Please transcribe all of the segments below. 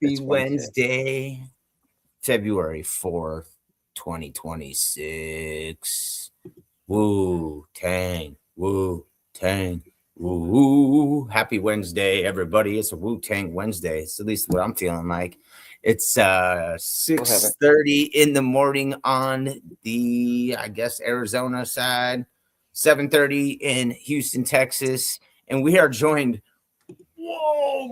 Happy Wednesday, February 4th, 2026. Woo, tang, woo, tang, woo. Happy Wednesday, everybody. It's a Wu-Tang Wednesday. It's at least what I'm feeling like. It's 6:30 in the morning on the, I guess, Arizona side, 7:30 in Houston, Texas. And we are joined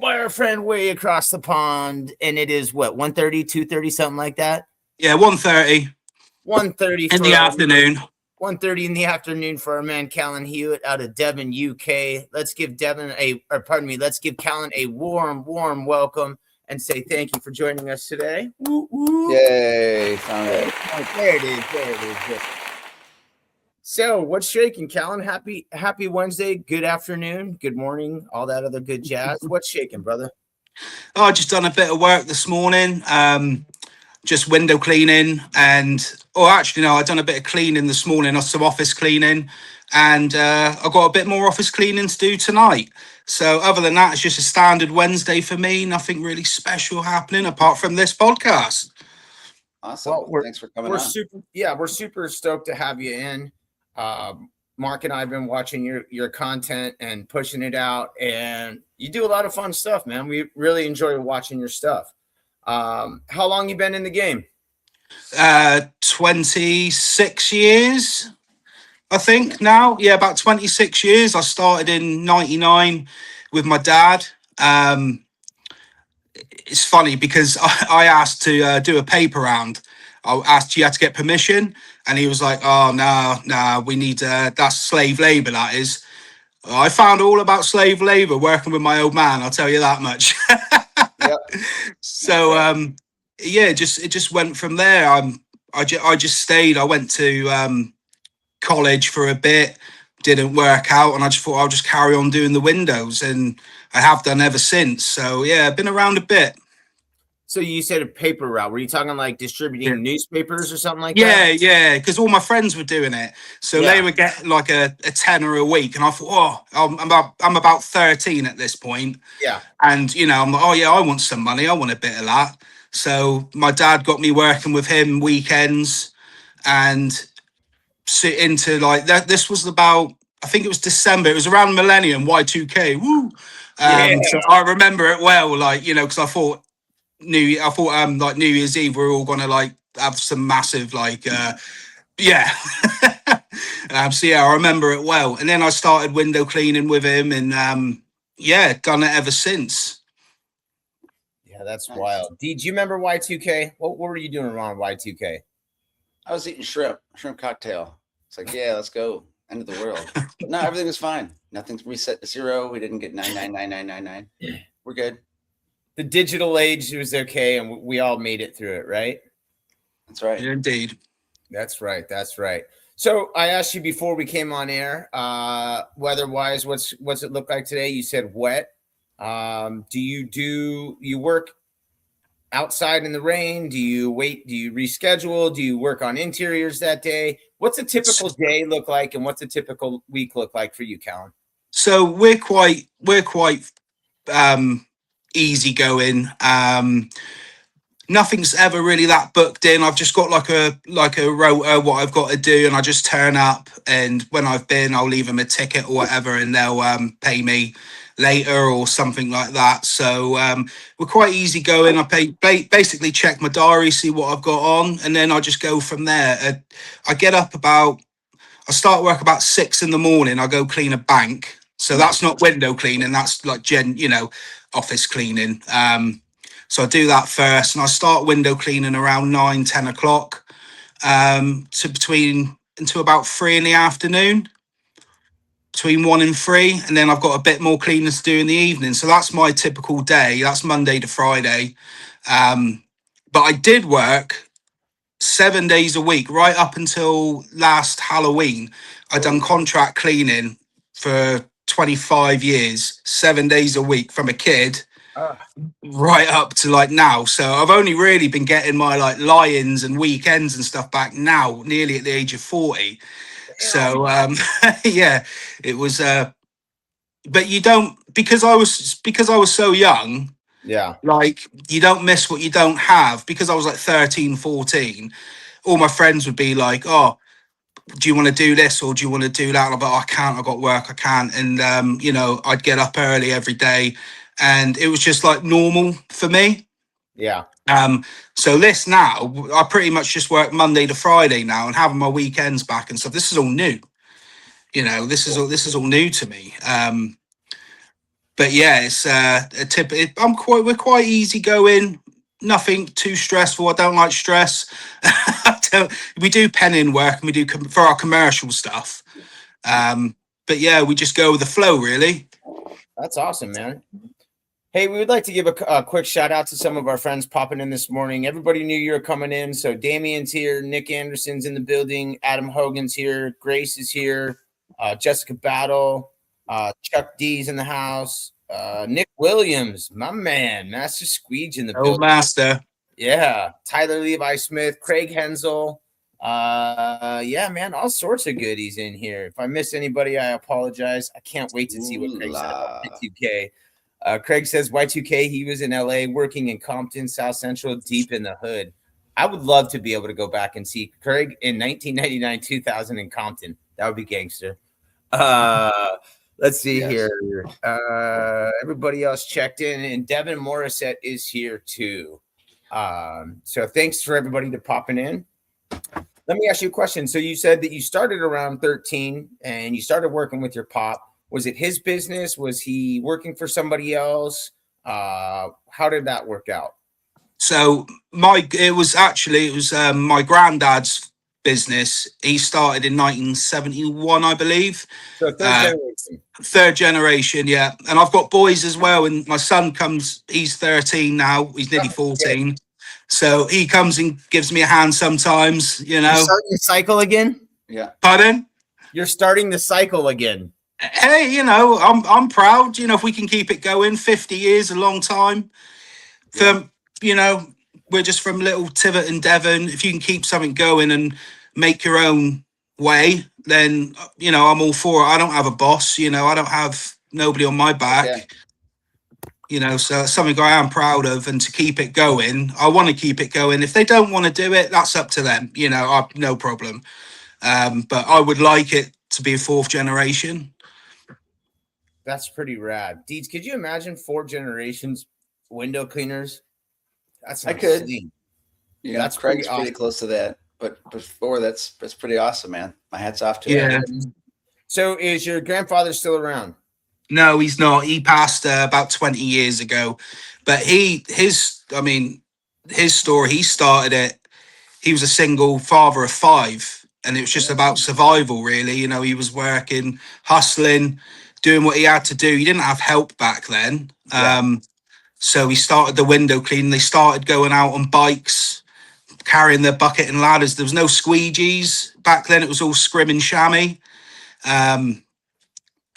by our friend way across the pond, and it is what, 1:30, 2:30, something like that. Yeah, 1:30. 1:30 in the afternoon. 1:30 in the afternoon for our man Callan Hewitt out of Devon, UK. Let's give let's give Callan a warm welcome and say thank you for joining us today. Woo, woo. Yay! Found it. There it is. So, what's shaking, Callan? Happy Wednesday. Good afternoon. Good morning. All that other good jazz. What's shaking, brother? Oh, I just done a bit of work this morning. Just window cleaning I done a bit of cleaning this morning, some office cleaning, and I've got a bit more office cleaning to do tonight. So other than that, it's just a standard Wednesday for me. Nothing really special happening apart from this podcast. Awesome. Well, thanks for coming on. We're super stoked to have you in. Mark and I have been watching your content and pushing it out, and you do a lot of fun stuff, man. We really enjoy watching your stuff. How long you been in the game? 26 years, I think now. Yeah, about 26 years. I started in 99 with my dad. It's funny because I asked to do a paper round. I asked, you had to get permission, and he was like, oh, no, we need, that's slave labor, that is. I found all about slave labor working with my old man, I'll tell you that much. Yep. So, it just went from there. I just stayed. I went to college for a bit, didn't work out, and I just thought I'll just carry on doing the windows, and I have done ever since. So, yeah, I've been around a bit. So you said a paper route. Were you talking like distributing newspapers or something like that? Yeah, because all my friends were doing it. So they would get like a tenner a week. And I thought, I'm about 13 at this point. Yeah. And, I'm like, I want some money. I want a bit of that. So my dad got me working with him weekends and sit into like that. This was about, I think it was December. It was around millennium, Y2K. Woo. So I remember it well, because I thought, New Year's Eve we're all gonna like have some massive so I remember it well. And then I started window cleaning with him, and done it ever since. Yeah, that's wild. Do you remember Y2K? What were you doing around Y2K? I was eating shrimp cocktail. It's like, yeah, let's go, end of the world. But no, everything was fine. Nothing's reset to zero. We didn't get 99999. We're good. The digital age was okay, and we all made it through it, right? That's right. Yeah, indeed. That's right. So I asked you before we came on air, weather-wise, what's it look like today? You said wet. Do you work outside in the rain? Do you wait? Do you reschedule? Do you work on interiors that day? What's a typical day look like, and what's a typical week look like for you, Callan? So we're quite easy going. Nothing's ever really that booked in. I've just got like a rota, what I've got to do, and I just turn up, and when I've been, I'll leave them a ticket or whatever, and they'll pay me later or something like that. So we're quite easy going. I basically check my diary, see what I've got on, and then I just go from there. I start work about 6 a.m. I go clean a bank. So that's not window cleaning. That's like office cleaning. So I do that first, and I start window cleaning around 9-10 o'clock until about 3 in the afternoon, between 1 and 3. And then I've got a bit more cleaning to do in the evening. So that's my typical day. That's Monday to Friday. But I did work 7 days a week right up until last Halloween. I done contract cleaning for 25 years, 7 days a week from a kid right up to like now. So I've only really been getting my like lie-ins and weekends and stuff back now, nearly at the age of 40. So it was but you don't, because I was so young, Yeah. Like, you don't miss what you don't have. Because I was like 13, 14, all my friends would be like, oh, do you want to do this or do you want to do that? And I'm like, oh, I can't, I got work, I can't. And, you know, I'd get up early every day and it was just like normal for me. Yeah. So this now, I pretty much just work Monday to Friday now and having my weekends back and stuff. This is all new. You know, this is all new to me. But yeah, it's a tip. We're quite easygoing. Nothing too stressful. I don't like stress. We do penning work and we do for our commercial stuff. But yeah, we just go with the flow, really. That's awesome, man. Hey, we would like to give a quick shout out to some of our friends popping in this morning. Everybody knew you were coming in. So Damien's here, Nick Anderson's in the building, Adam Hogan's here, Grace is here, Jessica Battle, Chuck D's in the house, Nick Williams, my man, Master Squeege in the building. Master. Yeah, Tyler Levi Smith, Craig Hensel. Yeah, man, all sorts of goodies in here. If I missed anybody, I apologize. I can't wait to see what Craig said about Y2K. Craig says Y2K, he was in LA working in Compton, South Central, deep in the hood. I would love to be able to go back and see Craig in 1999, 2000 in Compton. That would be gangster. Let's see here. Everybody else checked in, and Devin Morissette is here too. So thanks for everybody to popping in. Let me ask you a question. So you said that you started around 13 and you started working with your pop. Was it his business? Was he working for somebody else? How did that work out? So it was my granddad's business. He started in 1971, I believe. So third generation. Third generation, yeah. And I've got boys as well. And my son he's 13 now. He's nearly 14. So he comes and gives me a hand sometimes, you know. You're starting the cycle again? Yeah. Pardon? You're starting the cycle again. Hey, you know, I'm proud. You know, if we can keep it going, 50 years, a long time. Yeah. You know, we're just from little Tiverton, Devon. If you can keep something going and make your own way, then, you know, I'm all for it. I don't have a boss, you know, I don't have nobody on my back. Okay. You know, so it's something I am proud of, and to keep it going, I want to keep it going. If they don't want to do it, that's up to them. You know, no problem. But I would like it to be a fourth generation. That's pretty rad. Deeds, could you imagine 4 generations window cleaners? I could. Yeah, that's Craig's pretty close to that. But before that's pretty awesome, man. My hat's off to you. So is your grandfather still around? No, he's not. He passed about 20 years ago. But his story, he started it. He was a single father of 5, and it was just about survival, really. You know, he was working, hustling, doing what he had to do. He didn't have help back then. So he started the window cleaning. They started going out on bikes, carrying their bucket and ladders. There was no squeegees back then. It was all scrim and chamois.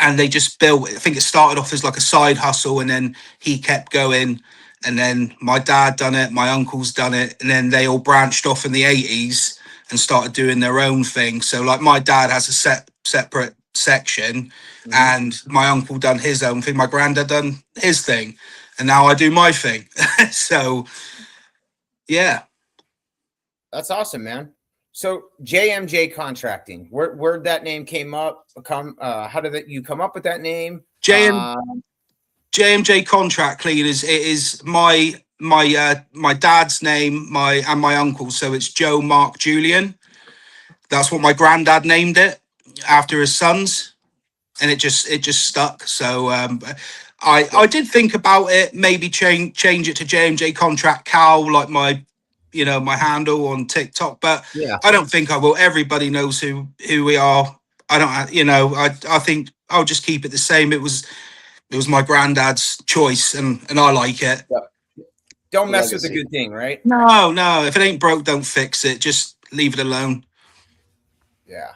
And they just built, I think it started off as like a side hustle, and then he kept going. And then my dad done it, my uncle's done it. And then they all branched off in the 80s and started doing their own thing. So like my dad has a separate section, and my uncle done his own thing. My granddad done his thing. And now I do my thing. So, yeah. That's awesome, man. So JMJ Contracting, where that name came up? How did you come up with that name? JMJ Contract Cleaners. It is my dad's name, and my uncle. So it's Joe Mark Julian. That's what my granddad named it after his sons, and it just stuck. So I did think about it, maybe change it to JMJ Contract Cal, like my handle on TikTok, but I don't think I will. Everybody knows who we are. I think I'll just keep it the same. It was my granddad's choice, and I like it. Yeah. Don't mess with a good thing, right? No. If it ain't broke, don't fix it. Just leave it alone. Yeah.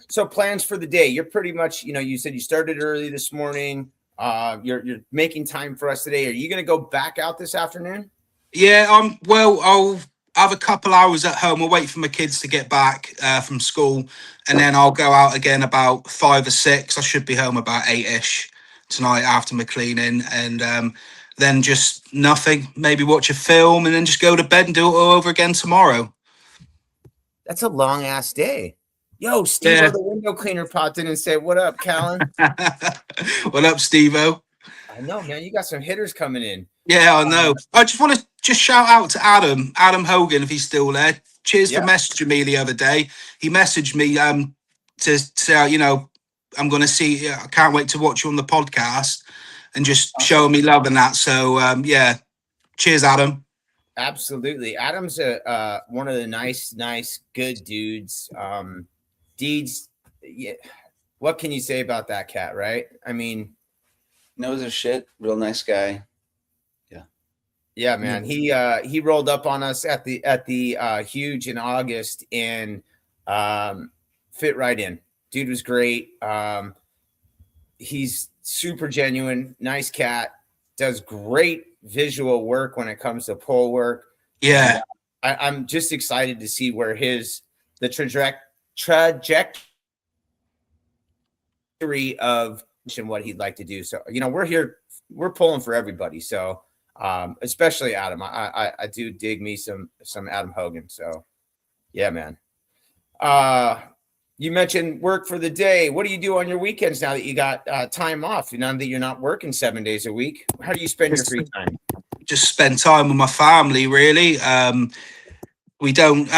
So plans for the day. You're pretty much, you said you started early this morning. You're making time for us today. Are you going to go back out this afternoon? Yeah, I'll have a couple hours at home. I'll wait for my kids to get back from school, and then I'll go out again about 5 or 6. I should be home about 8ish tonight after my cleaning, and then just nothing. Maybe watch a film and then just go to bed and do it all over again tomorrow. That's a long ass day. Yo, Steve, Yeah. the window cleaner popped in and said, "What up, Callan?" What up, Steve-O? I know, man. You got some hitters coming in. Yeah, I know. I just want to just shout out to Adam Hogan, if he's still there. Cheers for messaging me the other day. He messaged me to say, you know, I'm going to see. I can't wait to watch you on the podcast, and just showing me love and that. So yeah, cheers, Adam. Absolutely, Adam's one of the nice, good dudes. Deeds, yeah. What can you say about that cat, right? I mean, knows his shit. Real nice guy. Yeah, man. He rolled up on us at the Huge in August and fit right in. Dude was great. He's super genuine, nice cat, does great visual work when it comes to pole work. Yeah. And I'm just excited to see where the trajectory of and what he'd like to do. So, you know, we're pulling for everybody. So especially Adam. I do dig me some Adam Hogan. So yeah, man. You mentioned work for the day. What do you do on your weekends now that you got time off? Now that you're not working 7 days a week, how do you spend your free time? Just spend time with my family, really. We don't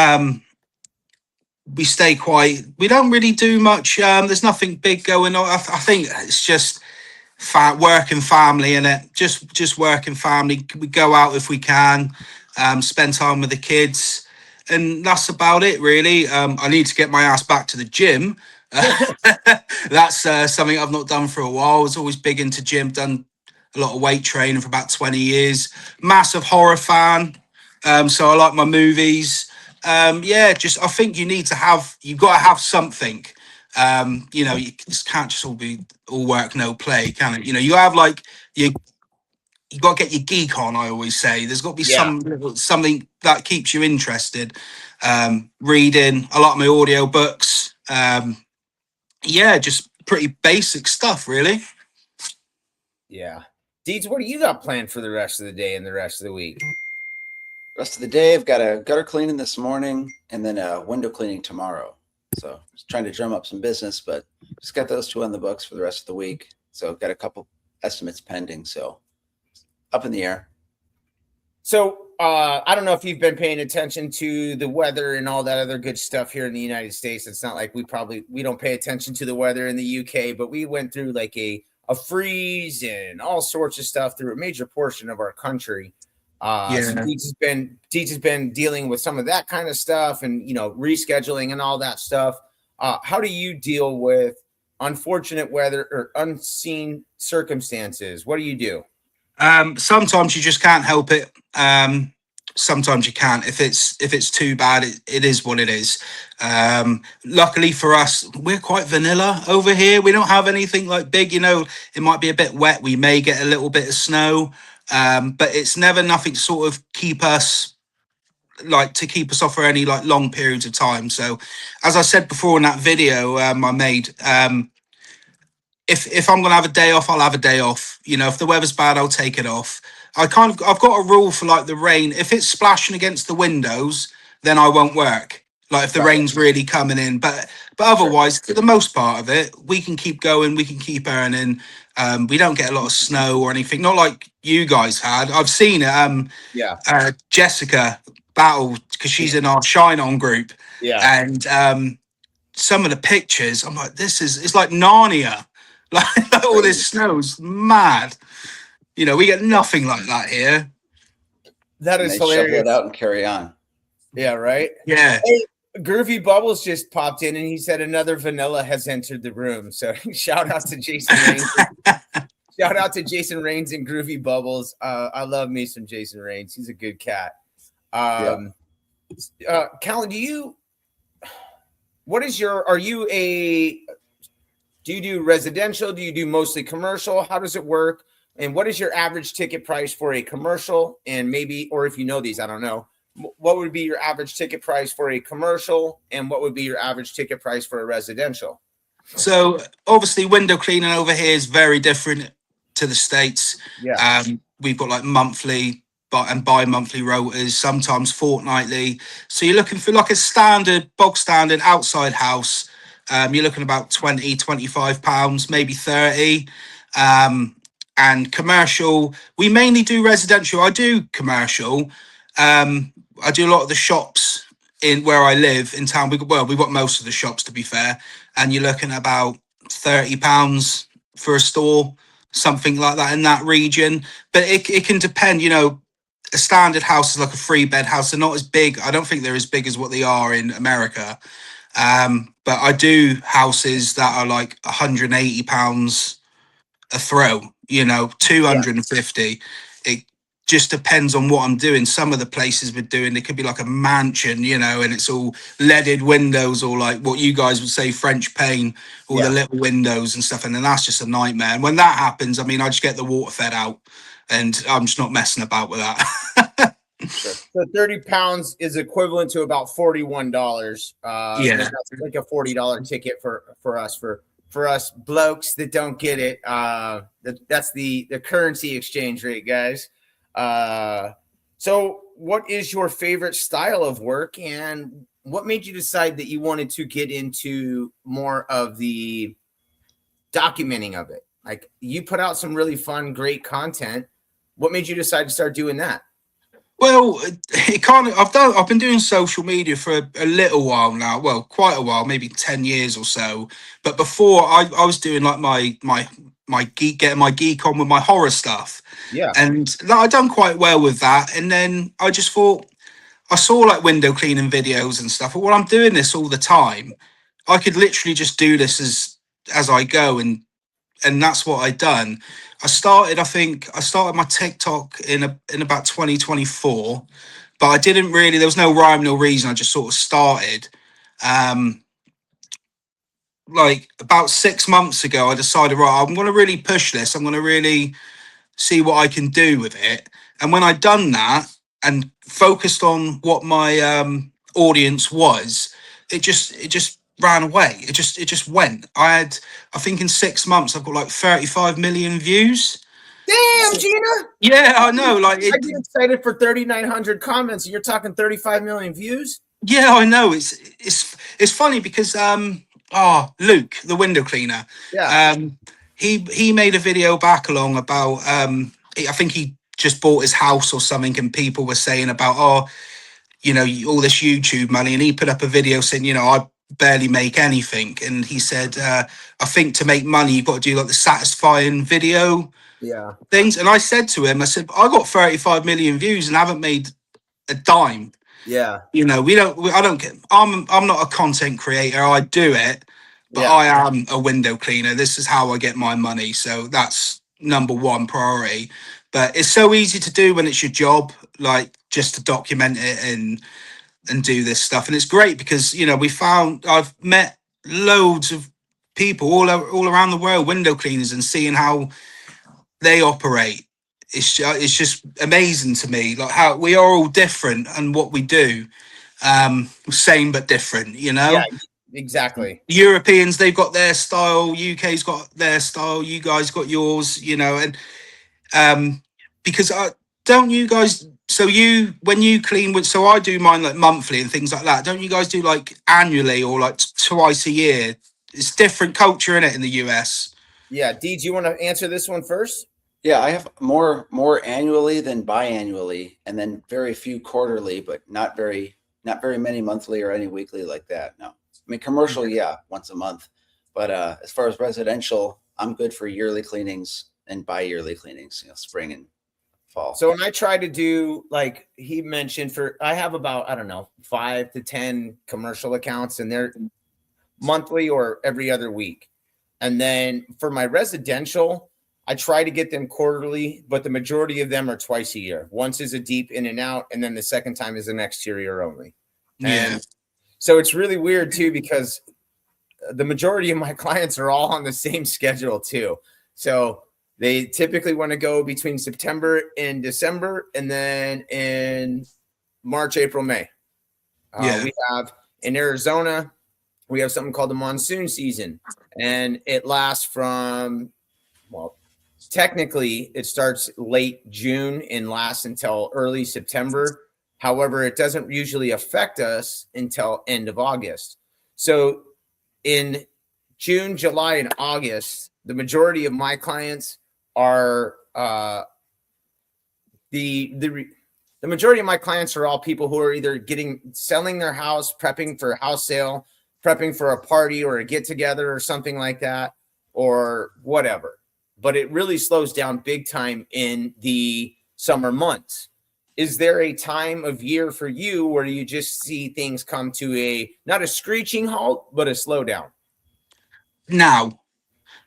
we stay quiet. We don't really do much. There's nothing big going on. I think it's just work and family, and it just work and family. We go out if we can, spend time with the kids, and that's about it, really. I need to get my ass back to the gym. That's something I've not done for a while. I was always big into gym, done a lot of weight training for about 20 years. Massive horror fan, so I like my movies. Yeah, just I think you've got to have something. You know, you just can't just be all work, no play, can it? You know, you have like you got to get your geek on. I always say there's got to be something that keeps you interested. Reading, I like my audio books. Yeah, just pretty basic stuff, really. Yeah, Deeds, what do you got planned for the rest of the day and the rest of the week? Rest of the day, I've got a gutter cleaning this morning and then a window cleaning tomorrow. So just trying to drum up some business, but just got those two on the books for the rest of the week. So I've got a couple estimates pending. So up in the air. So I don't know if you've been paying attention to the weather and all that other good stuff here in the United States. It's not like we don't pay attention to the weather in the UK, but we went through like a freeze and all sorts of stuff through a major portion of our country. So Deeds has been dealing with some of that kind of stuff and, you know, rescheduling and all that stuff. How do you deal with unfortunate weather or unseen circumstances? What do you do? Sometimes you just can't help it. Sometimes you can't. If it's too bad, it is what it is. Luckily for us, we're quite vanilla over here. We don't have anything like big, you know, it might be a bit wet. We may get a little bit of snow, but it's never nothing to sort of keep us off for any like long periods of time. So as I said before in that video I made, if I'm going to have a day off, I'll have a day off. You know, if the weather's bad, I'll take it off. I've got a rule for like the rain. If it's splashing against the windows, then I won't work. Like if the rain's really coming in, but otherwise, for the most part of it, we can keep going. We can keep earning. We don't get a lot of snow or anything. Not like you guys had. I've seen it. Jessica battle because she's in our Shine On group. Yeah. And some of the pictures, I'm like, it's like Narnia. Like all this snow's mad. You know, we get nothing like that here. That is hilarious. Shovel it out and carry on. Yeah, right? Yeah. Hey, Groovy Bubbles just popped in and he said another vanilla has entered the room. So shout out to Jason Rains. Shout out to Jason Rains and Groovy Bubbles. I love me some Jason Rains. He's a good cat. Callan, do you do residential? Do you do mostly commercial? How does it work? And what is your average ticket price for a commercial? And maybe, or if you know these, I don't know, what would be your average ticket price for a commercial? And what would be your average ticket price for a residential? So obviously window cleaning over here is very different to the States. Yeah. we've got like monthly and bi-monthly rotors, sometimes fortnightly. So you're looking for like a standard, bog standard outside house. You're looking about 20, 25 pounds, maybe 30. And commercial, we mainly do residential. I do commercial. I do a lot of the shops in where I live in town. We've got most of the shops, to be fair, and you're looking at about £30 for a store, something like that in that region. But it can depend, a standard house is like a 3-bed house. They're not as big. I don't think they're as big as what they are in America. But I do houses that are like £180 a throw, 250. It just depends on what I'm doing. Some of the places we're doing, it could be like a mansion, and it's all leaded windows, or like what you guys would say, French paint, all the little windows and stuff. And then that's just a nightmare. And when that happens, I mean, I just get the water fed out, and I'm just not messing about with that. Sure. So 30 pounds is equivalent to about $41. Yeah. That's like a $40 ticket for us blokes that don't get it. That's the currency exchange rate, guys. So what is your favorite style of work, and what made you decide that you wanted to get into more of the documenting of it? Like, you put out some really fun, great content. What made you decide to start doing that? Well, I've been doing social media for a little while now. Well, quite a while, maybe 10 years or so. But before, I was doing like getting my geek on with my horror stuff. Yeah. And I'd done quite well with that. And then I just thought, I saw like window cleaning videos and stuff. Well, I'm doing this all the time. I could literally just do this as I go, and that's what I'd done. I started my TikTok in about 2024, but I didn't really, there was no rhyme, no reason. I just sort of started. Like about 6 months ago, I decided, right, I'm going to really push this. I'm going to really see what I can do with it. And when I'd done that and focused on what my audience was, it just ran away. It just went. I think in 6 months I've got like 35 million views. Damn, Gina. Yeah, I know. Like, I get excited for 3,900 comments. You're talking 35 million views. Yeah, I know. It's funny because Luke, the window cleaner, he made a video back along about I think he just bought his house or something, and people were saying about all this YouTube money, and he put up a video saying, I barely make anything, and he said, I think to make money you've got to do like the satisfying video things. And I said to him, I said, I got 35 million views and haven't made a dime. Yeah. I'm not a content creator. I do it, but I am a window cleaner. This is how I get my money. So that's number one priority. But it's so easy to do when it's your job, like just to document it and do this stuff. And it's great because, I've met loads of people all around the world, window cleaners, and seeing how they operate. It's just amazing to me, like how we are all different and what we do, same but different. Yeah, exactly. Europeans, they've got their style. UK's got their style. You guys got yours. And because don't you guys? So when you clean, so I do mine like monthly and things like that. Don't you guys do like annually or like twice a year? It's different culture in it in the US. Yeah, Dee, do you want to answer this one first? Yeah, I have more annually than biannually, and then very few quarterly, but not very many monthly or any weekly like that. No, I mean commercial, once a month, but as far as residential, I'm good for yearly cleanings and bi-yearly cleanings, spring and fall. So when I try to do, like he mentioned, I have about, I don't know, 5 to 10 commercial accounts, and they're monthly or every other week. And then for my residential, I try to get them quarterly, but the majority of them are twice a year. Once is a deep in and out, and then the second time is an exterior only. Yeah. And so it's really weird too, because the majority of my clients are all on the same schedule too. So they typically want to go between September and December, and then in March, April, May. We have in Arizona, we have something called the monsoon season, and it lasts from, technically it starts late June and lasts until early September. However, it doesn't usually affect us until end of August. So in June, July, and August, the majority of my clients are the majority of my clients are all people who are either selling their house, prepping for a house sale, prepping for a party or a get together or something like that, or whatever. But it really slows down big time in the summer months. Is there a time of year for you where you just see things come to not a screeching halt, but a slowdown? Now,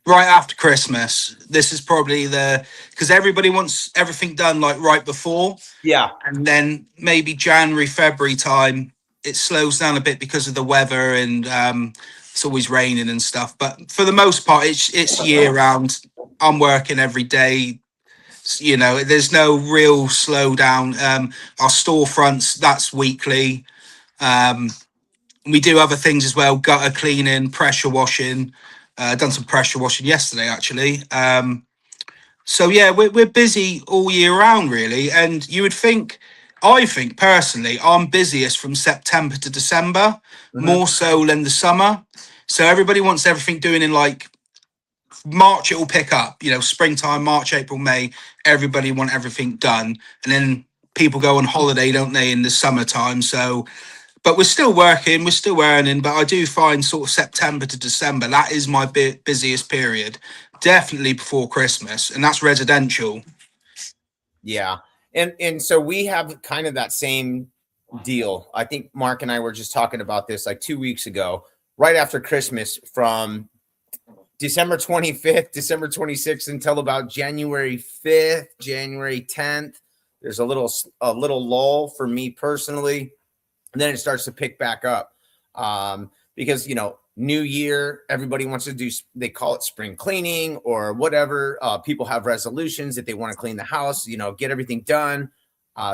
right after Christmas, this is probably because everybody wants everything done like right before. Yeah. And then maybe January, February time, it slows down a bit because of the weather and it's always raining and stuff. But for the most part, it's year round. I'm working every day. You know, there's no real slowdown. Our storefronts, that's weekly. We do other things as well, gutter cleaning, pressure washing. Done some pressure washing yesterday, actually. So yeah, we're busy all year round, really. And I think personally, I'm busiest from September to December, more so than the summer. So everybody wants everything doing in like March. It will pick up, you know, springtime, March, April, May. Everybody want everything done, and then people go on holiday, don't they, in the summertime? So, but we're still working, we're still earning. But I do find sort of September to December, that is my busiest period. Definitely before Christmas, and that's residential. Yeah. And so we have kind of that same deal. I think Mark and I were just talking about this like 2 weeks ago, right after Christmas, from December 25th, December 26th until about January 5th, January 10th. There's a little lull for me personally. And then it starts to pick back up because, you know, new year, everybody wants to do, they call it spring cleaning or whatever. People have resolutions that they want to clean the house, you know, get everything done.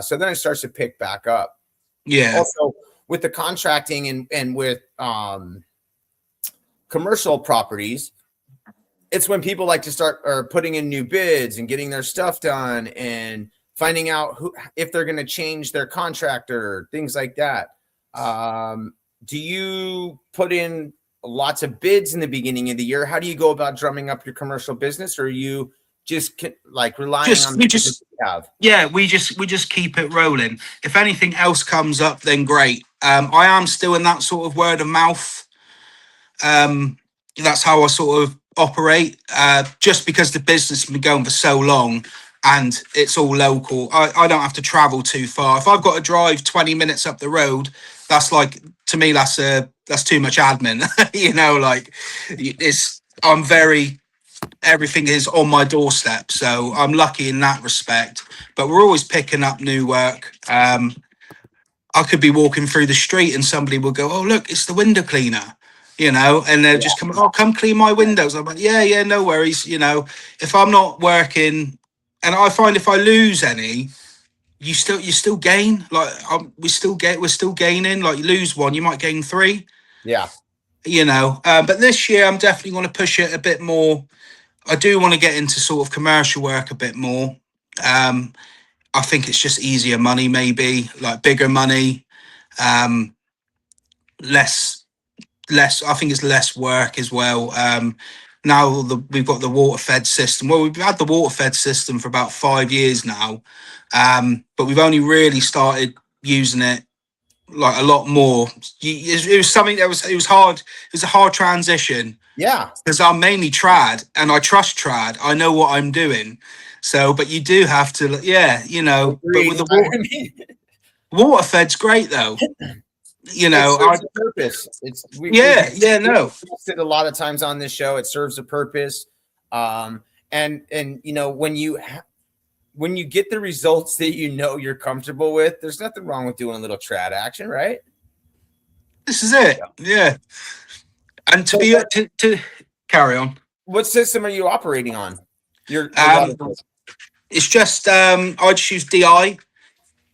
So then it starts to pick back up. Yeah. Also with the contracting and with commercial properties, it's when people like to start putting in new bids and getting their stuff done and finding out if they're going to change their contractor, things like that. Do you put in lots of bids in the beginning of the year? How do you go about drumming up your commercial business, or are you just like relying on the business you have? Yeah, we just keep it rolling. If anything else comes up, then great. I am still in that sort of word of mouth. That's how I sort of operate. Just because the business has been going for so long and it's all local, I don't have to travel too far. If I've got to drive 20 minutes up the road, that's like, to me, that's too much admin. You know, like everything is on my doorstep. So I'm lucky in that respect, but we're always picking up new work. I could be walking through the street and somebody will go, "Oh, look, it's the window cleaner," you know, and they're just coming, "Oh, come clean my windows." I'm like, yeah, no worries. You know, if I'm not working, and I find if I lose any, you still gain. Like we're still gaining. Like you lose one, you might gain three. Yeah. You know, but this year I'm definitely going to push it a bit more. I do want to get into sort of commercial work a bit more. I think it's just easier money, maybe like bigger money, less. I think it's less work as well. Now we've got the water fed system. Well, we've had the water fed system for about 5 years now, but we've only really started using it like a lot more. It was something that it was hard. It was a hard transition. Yeah, because I'm mainly trad and I trust trad. I know what I'm doing. So, but you do have to, yeah, you know. But with the water fed's great though. You know, it serves a purpose. No. A lot of times on this show, it serves a purpose. And you know, when you get the results that you know you're comfortable with, there's nothing wrong with doing a little trad action, right? This is it. Yeah. And to carry on. What system are you operating on? It's just I just use DI.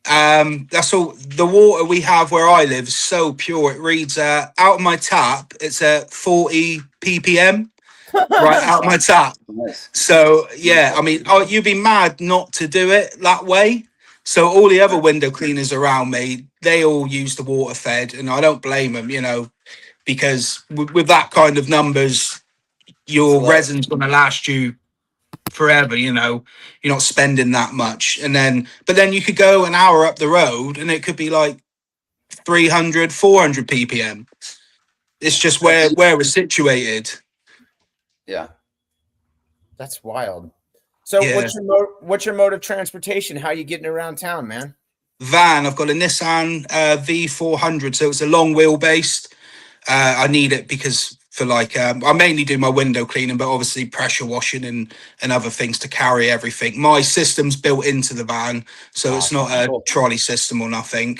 That's all. The water we have where I live is so pure. It reads out of my tap. It's at 40 ppm. right out my tap. Nice. So yeah, I mean, you'd be mad not to do it that way. So all the other window cleaners around me, they all use the water fed, and I don't blame them, because with that kind of numbers, your low. resin's going to last you forever. You're not spending that much, but then you could go an hour up the road, and it could be like 300, 400 ppm. It's just where we're situated. Yeah. That's wild. So Yeah. what's your mode of transportation? How you getting around town, man? Van. I've got a Nissan V400, so it's a long wheelbase. I need it because for I mainly do my window cleaning, but obviously pressure washing and other things to carry everything. My system's built into the van, so it's not a trolley system or nothing.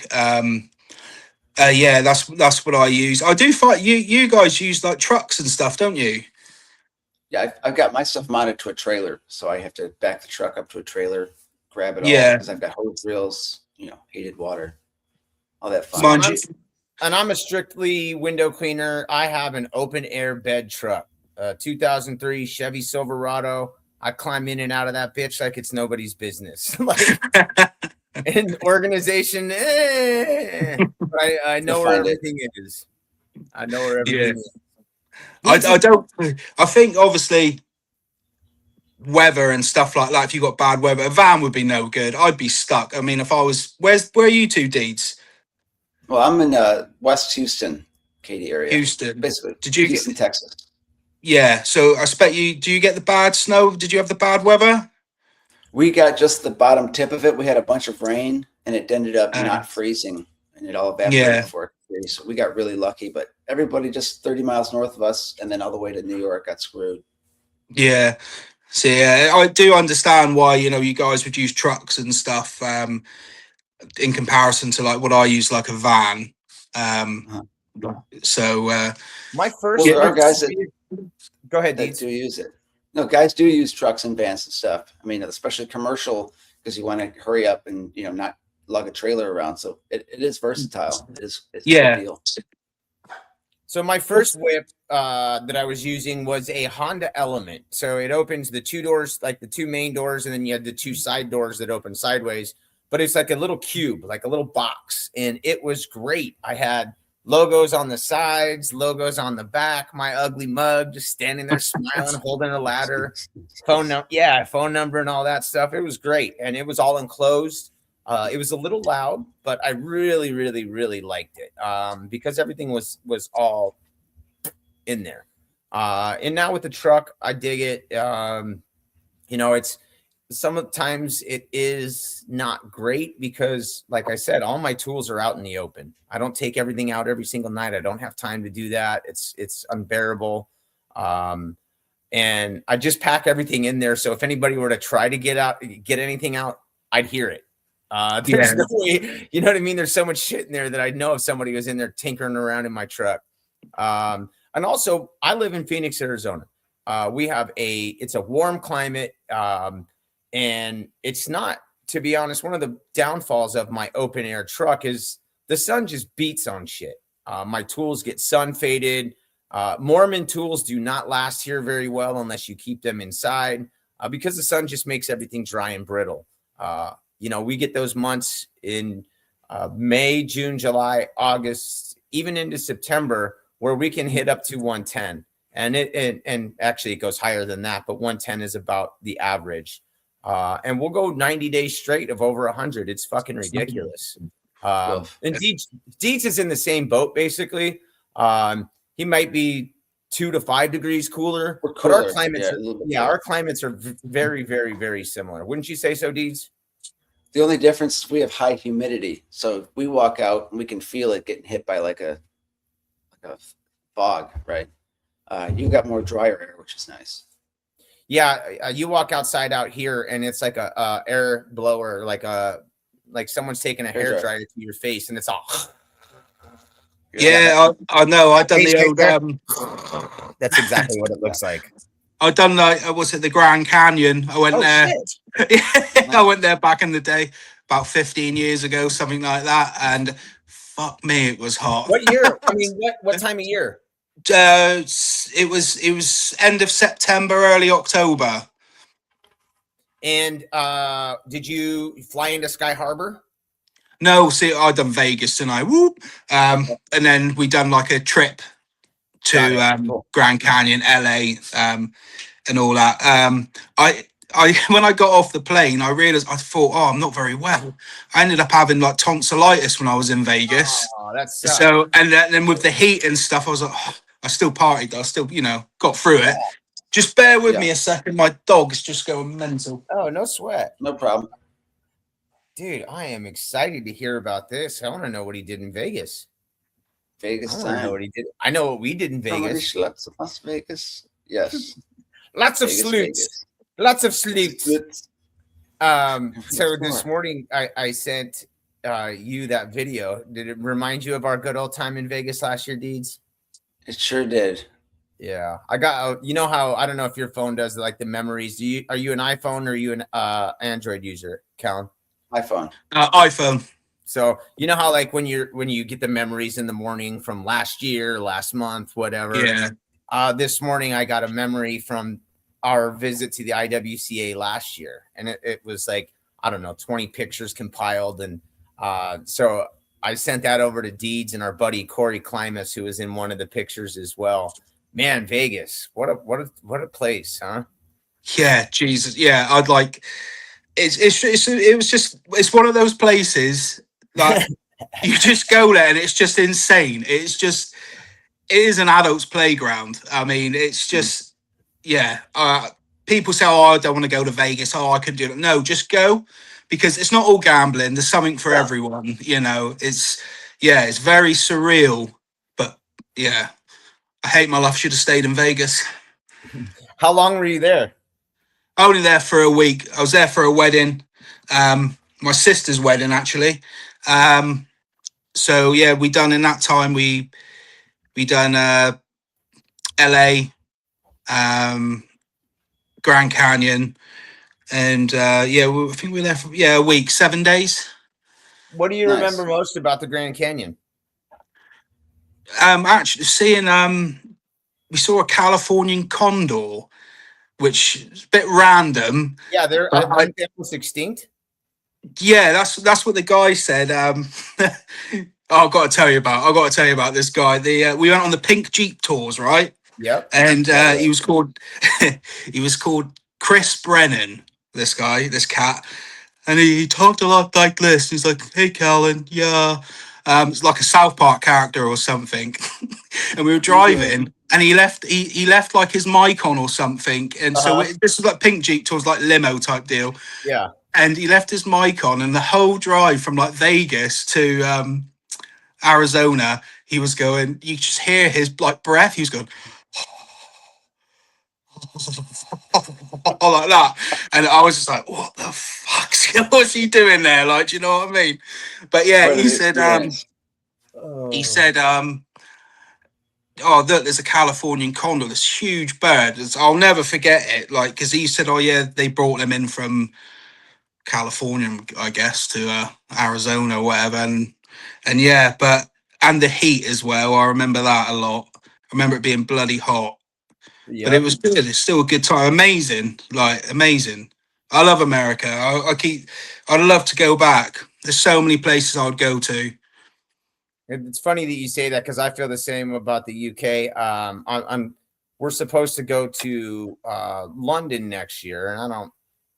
Yeah, that's what I use. I do find you guys use like trucks and stuff, don't you? Yeah, I've got my stuff mounted to a trailer, so I have to back the truck up to a trailer, grab it all, because I've got hose reels, heated water, all that fun. And I'm a strictly window cleaner. I have an open air bed truck, 2003 Chevy Silverado. I climb in and out of that bitch like it's nobody's business. And organization, but I know where everything is. I know where everything is. I think obviously weather and stuff like that. If you got bad weather, a van would be no good. I'd be stuck. I mean, if I was, where are you two, Deeds? Well, I'm in West Houston, Katy area. Houston, basically. Did you Houston, Texas? Yeah. So I expect you. Do you get the bad snow? Did you have the bad weather? We got just the bottom tip of it. We had a bunch of rain, and it ended up not freezing, and it all evaporated before it freezed. So we got really lucky. But everybody just 30 miles north of us, and then all the way to New York, got screwed. Yeah. So yeah, I do understand why you guys would use trucks and stuff in comparison to like what I use, like a van. So my first, there are guys that go ahead, that do use it. No, guys do use trucks and vans and stuff. I mean, especially commercial, because you want to hurry up and not lug a trailer around. So it is versatile. It's a good deal. So my first whip that I was using was a Honda Element. So it opens the two doors, like the two main doors, and then you had the two side doors that open sideways. But it's like a little cube, like a little box, and it was great. I had logos on the sides, logos on the back, my ugly mug just standing there smiling, holding a ladder, phone number and all that stuff. It was great, and it was all enclosed. It was a little loud, but I really, really, really liked it because everything was all in there. And now with the truck, I dig it. It's sometimes it is not great because, like I said, all my tools are out in the open. I don't take everything out every single night. I don't have time to do that. It's unbearable. And I just pack everything in there. So if anybody were to try to get anything out, I'd hear it. There's no way, you know what I mean? There's so much shit in there that I know if somebody was in there tinkering around in my truck. And also I live in Phoenix, Arizona. It's a warm climate. And it's not, to be honest, one of the downfalls of my open air truck is the sun just beats on shit. My tools get sun faded. Mormon tools do not last here very well unless you keep them inside because the sun just makes everything dry and brittle. We get those months in May, June, July, August, even into September where we can hit up to 110. And actually it goes higher than that, but 110 is about the average. And we'll go 90 days straight of over 100. It's fucking ridiculous. And Deeds is in the same boat, basically. He might be 2 to 5 degrees cooler, but our climates, our climates are very, very, very similar. Wouldn't you say so, Deeds? The only difference is we have high humidity. So we walk out and we can feel it getting hit by like a fog, right? You got more drier air, which is nice. Yeah, you walk outside out here and it's like a air blower, like someone's taking a hair dryer to your face, and it's all. Yeah, I know. I've done the old. That's exactly what it looks like. I've done was it the Grand Canyon? I went there. I went there back in the day, about 15 years ago, something like that, and fuck me, it was hot. What year? I mean, what time of year? It was end of September, early October. And did you fly into Sky Harbor? No, see, I done Vegas tonight. Whoop. And then we done like a trip to Cool. Grand Canyon, LA, and all that. I when I got off the plane, I realized I thought, oh, I'm not very well. I ended up having like tonsillitis when I was in Vegas. Oh, that's so. So and then with the heat and stuff, I was like, oh, I still partied. I still, got through it. Just bear with me a second. My dog's just going mental. Oh, no sweat. No problem. Dude, I am excited to hear about this. I want to know what he did in Vegas. Vegas I want to know time. what he did. I know what we did in Vegas. Lots of Las Vegas. Yes. Lots of Vegas, sleuths. Vegas. Lots of sleuths. Sleuths. So this morning I sent you that video. Did it remind you of our good old time in Vegas last year, Deeds? It sure did. Yeah, I got. You know how I don't know if your phone does like the memories. Are you an iPhone or are you an Android user, Callan? iPhone. iPhone. So you know how like when you get the memories in the morning from last year, last month, whatever. Yeah. This morning I got a memory from our visit to the IWCA last year, and it was like I don't know 20 pictures compiled, and so I sent that over to Deeds and our buddy Corey Klimas, who was in one of the pictures as well. Man, Vegas, what a place, huh? Yeah, Jesus. Yeah, I'd like. It's one of those places that you just go there and it's just insane. It is an adult's playground. I mean, it's just people say, "Oh, I don't want to go to Vegas. Oh, I could do it." No, just go because it's not all gambling. There's something for everyone. It's very surreal, but yeah. I hate my life. Should have stayed in Vegas. How long were you there? Only there for a week. I was there for a wedding, my sister's wedding actually. So yeah, we done in that time. We done LA, Grand Canyon, and I think we were there for a week, 7 days. What do you remember most about the Grand Canyon? Actually, seeing we saw a Californian condor, which is a bit random. Yeah, they're almost extinct. Yeah, that's what the guy said. I've got to tell you about this guy. We went on the Pink Jeep tours, right? Yep. And he was called Chris Brennan. This guy, this cat, and he talked a lot like this. He's like, "Hey, Callan, yeah." It's like a South Park character or something. And we were driving, and he left like his mic on or something. And so this was like Pink Jeep tours, like limo type deal. Yeah. And he left his mic on, and the whole drive from like Vegas to Arizona, he was going. You just hear his like breath. He was going like that, and I was just like, "What the fuck? What's he doing there?" Like, do you know what I mean? But yeah, he said, "Oh, look, there's a Californian condor, this huge bird." I'll never forget it. Like, because he said, "Oh yeah, they brought them in from California, I guess, to Arizona or whatever." And yeah, and the heat as well. I remember that a lot. I remember it being bloody hot. Yep. But it was good. It's still a good time. Amazing. I love America. I'd love to go back. There's so many places I'd go to. It's funny that you say that because I feel the same about the UK. We're supposed to go to London next year, and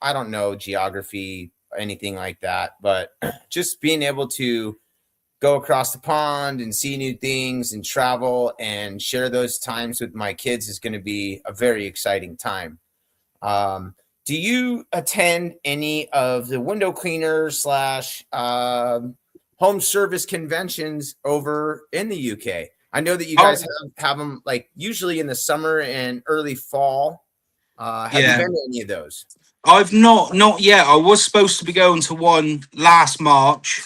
I don't know geography, anything like that, but just being able to go across the pond and see new things and travel and share those times with my kids is going to be a very exciting time. Do you attend any of the window cleaner / home service conventions over in the UK? I know that you guys have them like usually in the summer and early fall. Have you been to any of those? I've not yet. I was supposed to be going to one last March.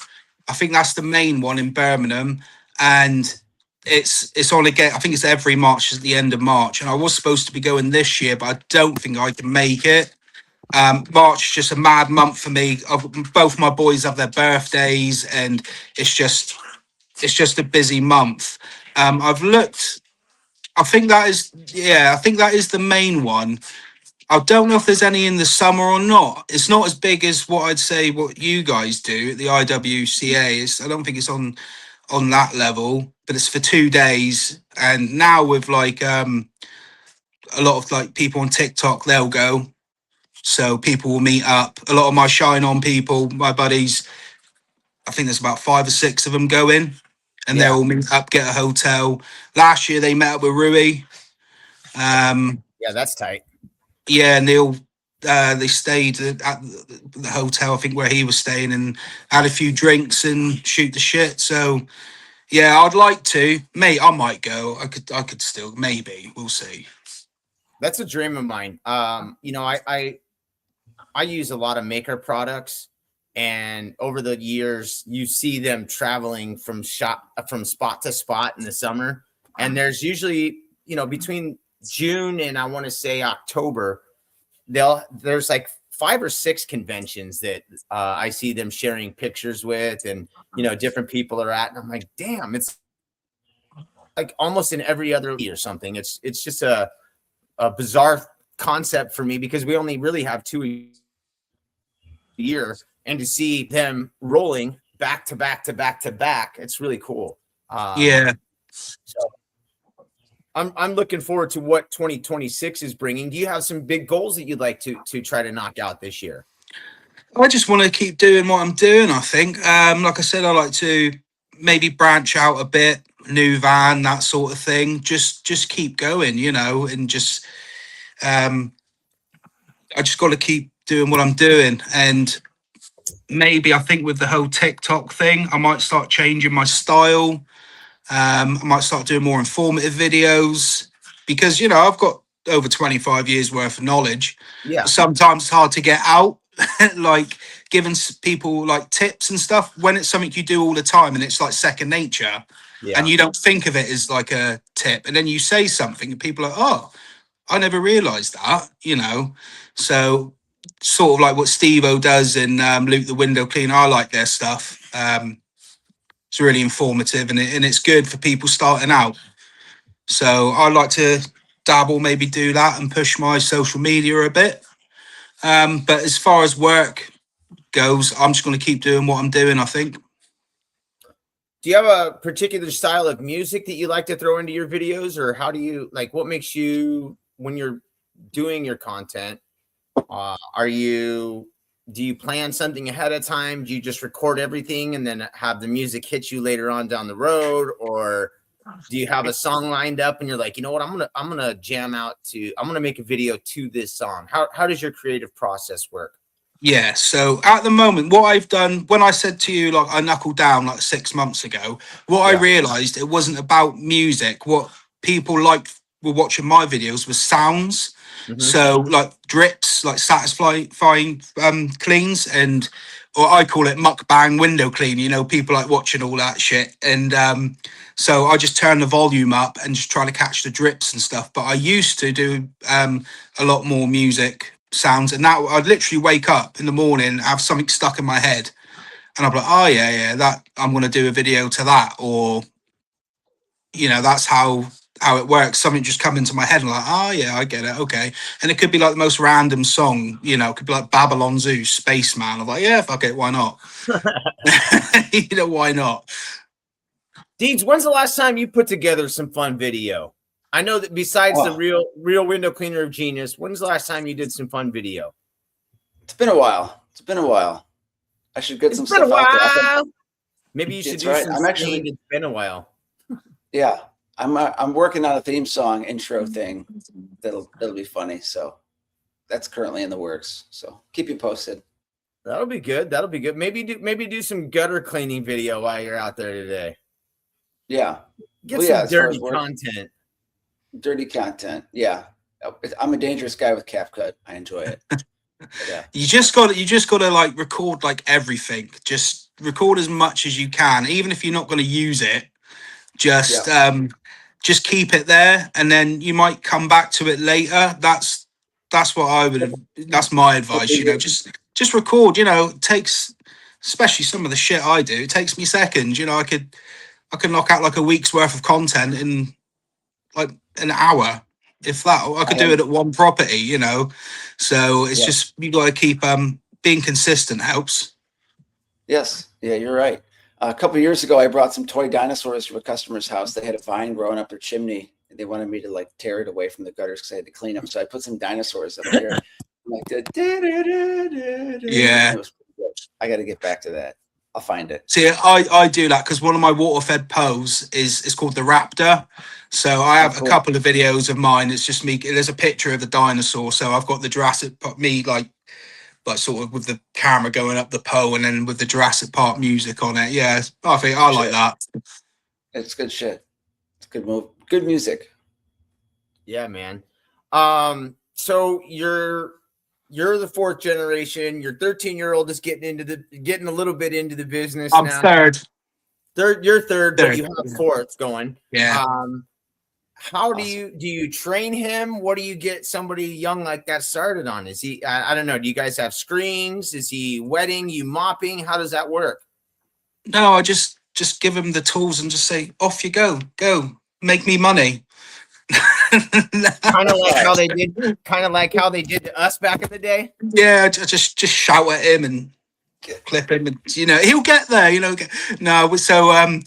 I think that's the main one in Birmingham, and it's on again. I think it's every March, at the end of March, and I was supposed to be going this year, but I don't think I can make it. March is just a mad month for me. Both my boys have their birthdays, and it's just a busy month. I've looked I think that is, yeah, I think that is the main one. I don't know if there's any in the summer or not. It's not as big as what I'd say what you guys do at the IWCA. I don't think it's on that level, but it's for 2 days. And now with like a lot of like people on TikTok, they'll go. So people will meet up. A lot of my Shine On people, my buddies, I think there's about 5 or 6 of them going, and they'll all meet up, get a hotel. Last year they met up with Rui. Yeah, that's tight. Yeah, and they stayed at the hotel, I think, where he was staying, and had a few drinks and shoot the shit. So yeah, I'd like to. Mate, I might go. I could still, maybe. We'll see. That's a dream of mine. You know, I use a lot of maker products, and over the years you see them traveling from spot to spot in the summer, and there's usually, you know, between June and I want to say October, there's like 5 or 6 conventions that I see them sharing pictures with, and you know, different people are at, and I'm like, damn, it's like almost in every other week or something. It's just a bizarre concept for me, because we only really have 2 a year, and to see them rolling back to back to back to back, it's really cool. Yeah. So I'm looking forward to what 2026 is bringing. Do you have some big goals that you'd like to try to knock out this year? I just want to keep doing what I'm doing, I think. Like I said, I like to maybe branch out a bit, new van, that sort of thing. Just keep going, you know, and just I just got to keep doing what I'm doing. And maybe I think with the whole TikTok thing, I might start changing my style. I might start doing more informative videos, because, you know, I've got over 25 years worth of knowledge. Yeah. Sometimes it's hard to get out, like giving people like tips and stuff when it's something you do all the time and it's like second nature. Yeah. And you don't think of it as like a tip. And then you say something and people are, oh, I never realized that, you know. So sort of like what Steve-O does in Luke the Window Cleaner. I like their stuff. It's really informative, and it's good for people starting out. So I like to dabble, maybe do that and push my social media a bit. But as far as work goes, I'm just going to keep doing what I'm doing, I think. Do you have a particular style of music that you like to throw into your videos, or how do you like, what makes you, when you're doing your content, do you plan something ahead of time? Do you just record everything and then have the music hit you later on down the road? Or do you have a song lined up and you're like, you know what, I'm gonna jam out to, I'm gonna make a video to this song? How does your creative process work? Yeah, so at the moment, what I've done, when I said to you, like, I knuckled down like 6 months ago, what I realized, it wasn't about music. What people were watching my videos was sounds. Mm-hmm. So like drips, like satisfying cleans, and or I call it mukbang window clean, you know, people like watching all that shit. And so I just turn the volume up and just try to catch the drips and stuff. But I used to do a lot more music sounds, and that I'd literally wake up in the morning, have something stuck in my head, and I'd be like, oh yeah, that I'm going to do a video to that. Or, you know, that's how it works. Something just come into my head and like, oh yeah, I get it, okay. And it could be like the most random song, you know, it could be like Babylon Zoo, Spaceman. I'm like, yeah, fuck it, why not? You know, why not? Deans, when's the last time you put together some fun video? I know that besides the real window cleaner of genius, when's the last time you did some fun video? It's been a while. I should get some stuff out there. Maybe you should do some. It's been a while. Yeah, I'm working on a theme song intro thing that'll be funny. So that's currently in the works. So keep you posted. That'll be good. Maybe do some gutter cleaning video while you're out there today. Yeah, get some dirty content. Dirty content. Yeah, I'm a dangerous guy with calf cut. I enjoy it. Yeah. You just got to like record like everything. Just record as much as you can, even if you're not going to use it. Just keep it there, and then you might come back to it later. That's what I would. That's my advice. You know, just record. You know, it takes, especially some of the shit I do, it takes me seconds. You know, I could knock out like a week's worth of content in like an hour, if that. I could do it at one property, you know. So it's just, you got to keep being consistent helps. Yes. Yeah, you're right. A couple of years ago, I brought some toy dinosaurs to a customer's house. They had a vine growing up their chimney, and they wanted me to like tear it away from the gutters because I had to clean them. So I put some dinosaurs up there. Like the Yeah. it was pretty good. I got to get back to that. I'll find it. See, I do that because one of my water-fed poes is called the Raptor. So I have cool. a couple of videos of mine. It's just me. There's a picture of the dinosaur. So I've got the Jurassic Park, me like sort of with the camera going up the Poe and then with the Jurassic Park music on it. Yeah, I think I like that. It's good shit. It's good move. Good music. Yeah, man. So you're the fourth generation. Your 13-year-old is getting a little bit into the business. I'm now. third. You're third, but you have fourth going. Yeah. How do you train him? What do you get somebody young like that started on? Is he, I don't know. Do you guys have screens? Is he wetting you, mopping? How does that work? No, I just give him the tools and just say, off you go, make me money. Kind of like how they did to us back in the day. Yeah, I just shout at him and clip him, and you know he'll get there. You know, no. So I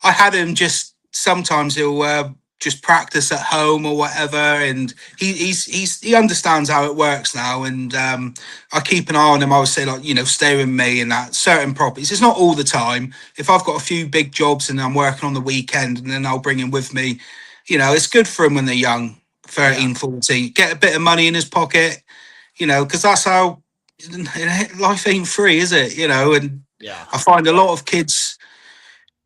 had him just sometimes he'll just practice at home or whatever, and he understands how it works now. And I keep an eye on him. I would say, like, you know, stay with me and that certain properties. It's not all the time. If I've got a few big jobs and I'm working on the weekend, and then I'll bring him with me. You know, it's good for him when they're young, 13, 14, get a bit of money in his pocket, you know, because that's how life ain't free, is it? You know, and I find a lot of kids,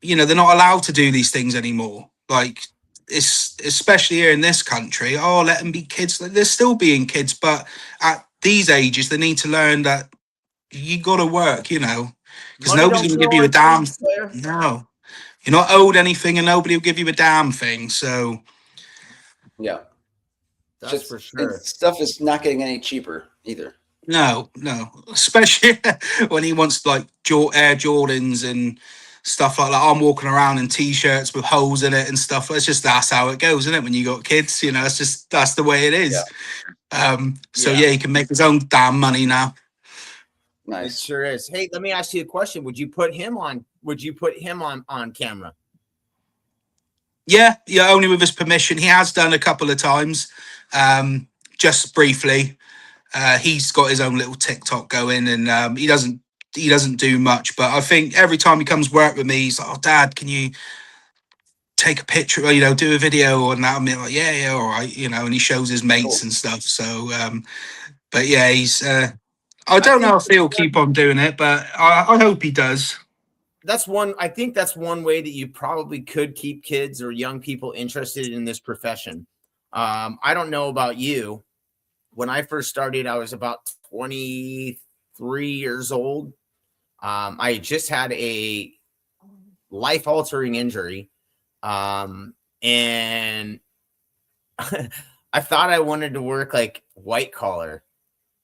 you know, they're not allowed to do these things anymore. Like, it's especially here in this country. Oh, let them be kids. They're still being kids, but at these ages, they need to learn that you got to work, you know, because nobody's going to give you a damn. No, you're not owed anything, and nobody will give you a damn thing. So, yeah, that's for sure. Stuff is not getting any cheaper either. No, especially when he wants like Air Jordans and stuff like that. I'm walking around in t-shirts with holes in it and stuff. That's how it goes, isn't it? When you got kids, you know, that's the way it is. So he can make his own damn money now. Nice. It sure is. Hey, let me ask you a question. Would you put him on camera? Yeah, only with his permission. He has done a couple of times, just briefly. He's got his own little TikTok going, and he doesn't do much. But I think every time he comes work with me, he's like, "Oh, Dad, can you take a picture? Or, you know, do a video on that?" I'm like, "Yeah, all right," you know. And he shows his mates and stuff. So, but yeah, he's. I don't know if he'll keep on doing it, but I hope he does. I think that's one way that you probably could keep kids or young people interested in this profession. I don't know about you. When I first started, I was about 23 years old. I just had a life-altering injury. And I thought I wanted to work like white collar.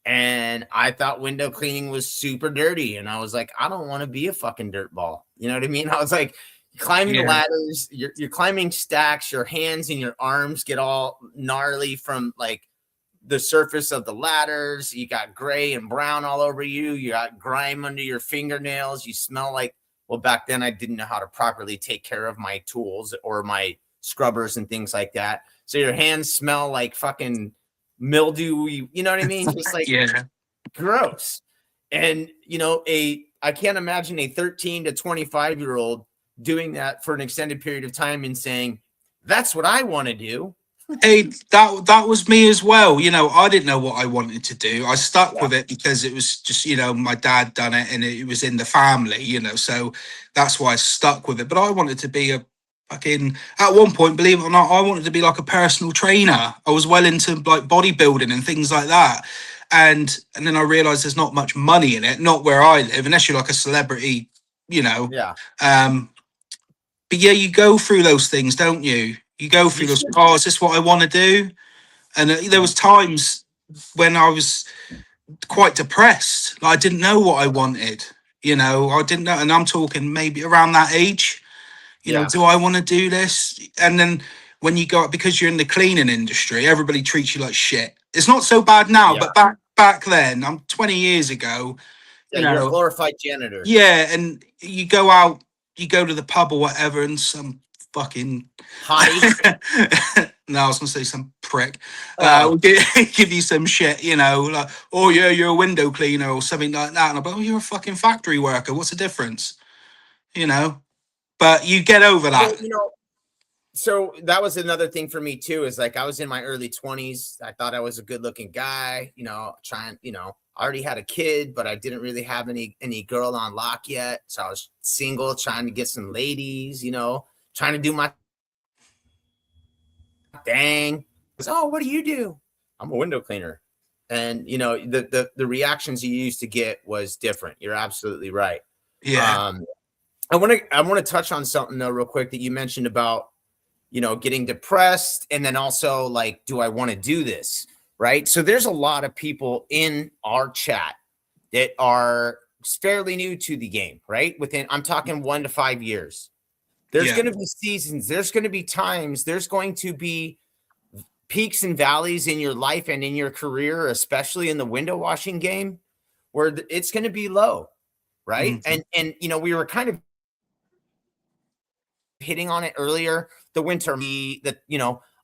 And I thought window cleaning was super dirty. And I was like, I don't want to be a fucking dirt ball. You know what I mean? I was like, climbing the ladders, you're climbing stacks, your hands and your arms get all gnarly from like the surface of the ladders. You got gray and brown all over you. You got grime under your fingernails. You smell like, well, back then I didn't know how to properly take care of my tools or my scrubbers and things like that. So your hands smell like fucking mildew, you know what I mean? Just like gross. And you know, I can't imagine a 13 to 25-year-old doing that for an extended period of time and saying, that's what I want to do. Hey, that was me as well. You know, I didn't know what I wanted to do. I stuck with it because it was just, you know, my dad done it and it was in the family, you know, so that's why I stuck with it. But I wanted to be at one point, believe it or not, I wanted to be like a personal trainer. I was well into like bodybuilding and things like that. And then I realized there's not much money in it, not where I live, unless you're like a celebrity, you know. Yeah. But yeah, you go through those things, don't you? You go through those, oh, is this what I want to do? And there was times when I was quite depressed. Like, I didn't know what I wanted, you know, I didn't know. And I'm talking maybe around that age, you know, do I want to do this? And then when you go up, because you're in the cleaning industry, everybody treats you like shit. It's not so bad now, Yeah. but back then, I'm 20 years ago, Yeah, you you're a know, glorified janitor. yeah, and you go out, you go to the pub or whatever, and some fucking Hottie. no, I was gonna say some prick will Oh, give you some shit, you know, like, oh yeah, you're a window cleaner or something like that, and I'm like, oh, you're a fucking factory worker. What's the difference, you know? But you get over that. well, so that was another thing for me too, is like I was in my early 20s. I thought I was a good looking guy, trying, I already had a kid, but I didn't really have any girl on lock yet. So I was single, trying to get some ladies, trying to do my thing. Oh, what do you do? I'm a window cleaner. And the reactions you used to get was different. You're absolutely right. Yeah, I want to touch on something though real quick that you mentioned about getting depressed, and then also like, do I want to do this? Right. So there's a lot of people in our chat that are fairly new to the game, right? I'm talking 1 to 5 years. There's yeah, going to be seasons. There's going to be times. There's going to be peaks and valleys in your life and in your career, especially in the window washing game, where it's going to be low. Right. mhm, And we were kind of hitting on it earlier. The winter,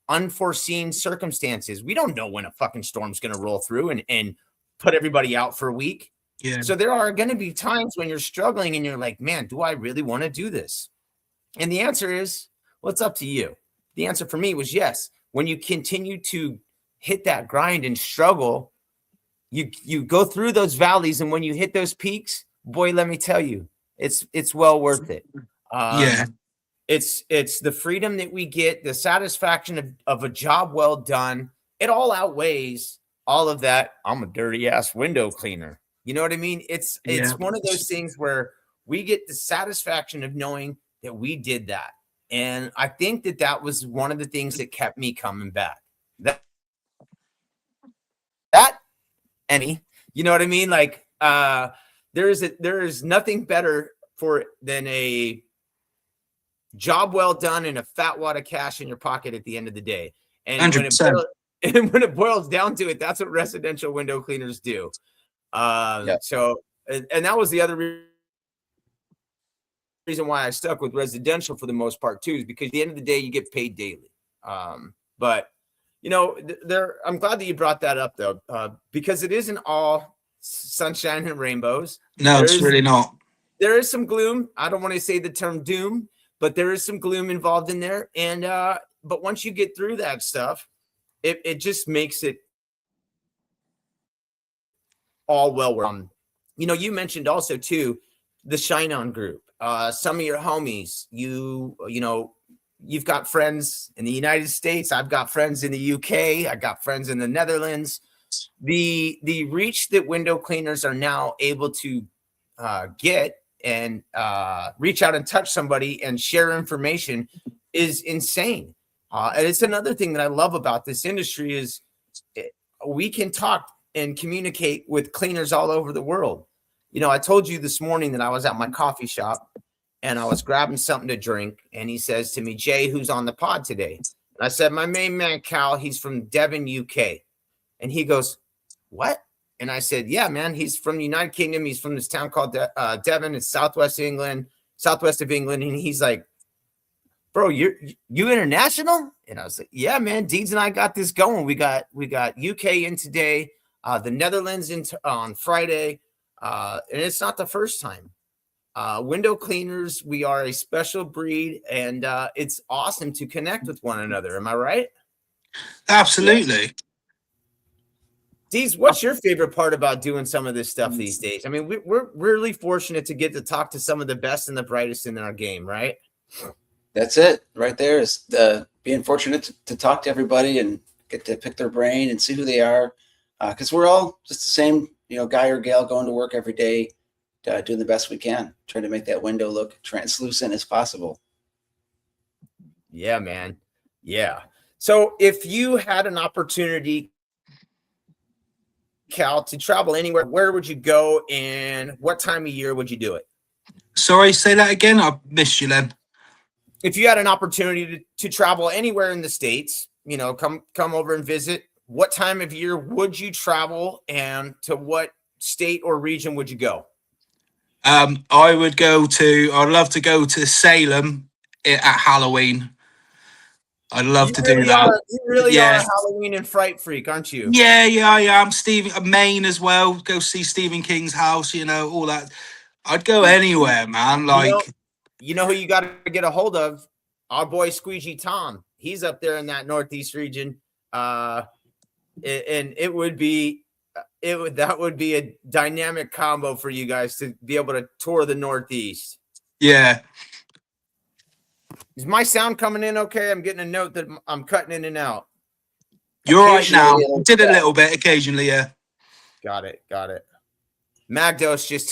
unforeseen circumstances. We don't know when a fucking storm's going to roll through and put everybody out for a week. yeah, So there are going to be times when you're struggling and you're like, man, do I really want to do this? And the answer is, well, it's up to you. The answer for me was yes. When you continue to hit that grind and struggle, you go through those valleys, and when you hit those peaks, boy, let me tell you, it's well worth it. yeah, It's the freedom that we get, the satisfaction of a job well done. It all outweighs all of that. I'm a dirty ass window cleaner. You know what I mean? It's yeah. one of those things where we get the satisfaction of knowing that we did that. And I think that was one of the things that kept me coming back. That any, you know what I mean? Like there is nothing better than a job well done and a fat wad of cash in your pocket at the end of the day. And when 100%. when it boils down to it, that's what residential window cleaners do. So, and that was the other reason why I stuck with residential for the most part too, is because at the end of the day, you get paid daily. But I'm glad that you brought that up though, because it isn't all sunshine and rainbows. No, it's really not. There is some gloom. I don't want to say the term doom, but there is some gloom involved in there. And but once you get through that stuff, it just makes it all well worth. You mentioned also too the Shine On group. Some of your homies, you've got friends in the United States. I've got friends in the UK. I got friends in the Netherlands. The reach that window cleaners are now able to get and reach out and touch somebody and share information is insane. And it's another thing that I love about this industry is we can talk and communicate with cleaners all over the world. I told you this morning that I was at my coffee shop and I was grabbing something to drink, and he says to me, Jay, who's on the pod today? And I said, my main man, Cal, he's from Devon, UK. And he goes, what? And I said, yeah, man, he's from the United Kingdom. He's from this town called Devon. It's southwest of England. And he's like, bro, you international? And I was like, yeah, man, Deeds and I got this going. We got UK in today, the Netherlands on Friday. And it's not the first time. Window cleaners, we are a special breed, and it's awesome to connect with one another. Am I right? Absolutely. Yeah. Deez, what's your favorite part about doing some of this stuff these days? I mean, we're really fortunate to get to talk to some of the best and the brightest in our game, right? That's it right there, is being fortunate to talk to everybody and get to pick their brain and see who they are. Because we're all just the same, guy or gal going to work every day, doing the best we can, trying to make that window look translucent as possible. Yeah, man. Yeah. So if you had an opportunity, Cal, to travel anywhere, where would you go and what time of year would you do it? Sorry, say that again. I missed you then. if you had an opportunity to travel anywhere in the States, come over and visit, what time of year would you travel, and to what state or region would you go? I'd love to go to Salem at Halloween. I'd love to do that. You really are Yeah. a Halloween and fright freak, aren't you? Yeah, I am. Maine as well. Go see Stephen King's house, all that. I'd go anywhere, man. You know who you got to get a hold of? Our boy Squeegee Tom. He's up there in that Northeast region. And that would be a dynamic combo for you guys to be able to tour the Northeast. Yeah. Is my sound coming in okay? I'm getting a note that I'm cutting in and out. You're right now. Did a little bit occasionally, yeah. Got it. Magdos just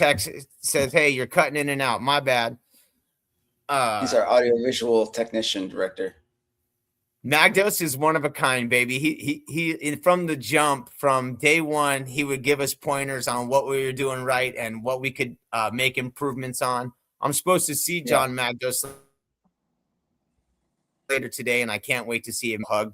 says, hey, you're cutting in and out. My bad. He's our audiovisual technician director. Magdos is one of a kind, baby. He from the jump, from day one, he would give us pointers on what we were doing right and what we could make improvements on. I'm supposed to see John Magdos later today, and I can't wait to see him hug.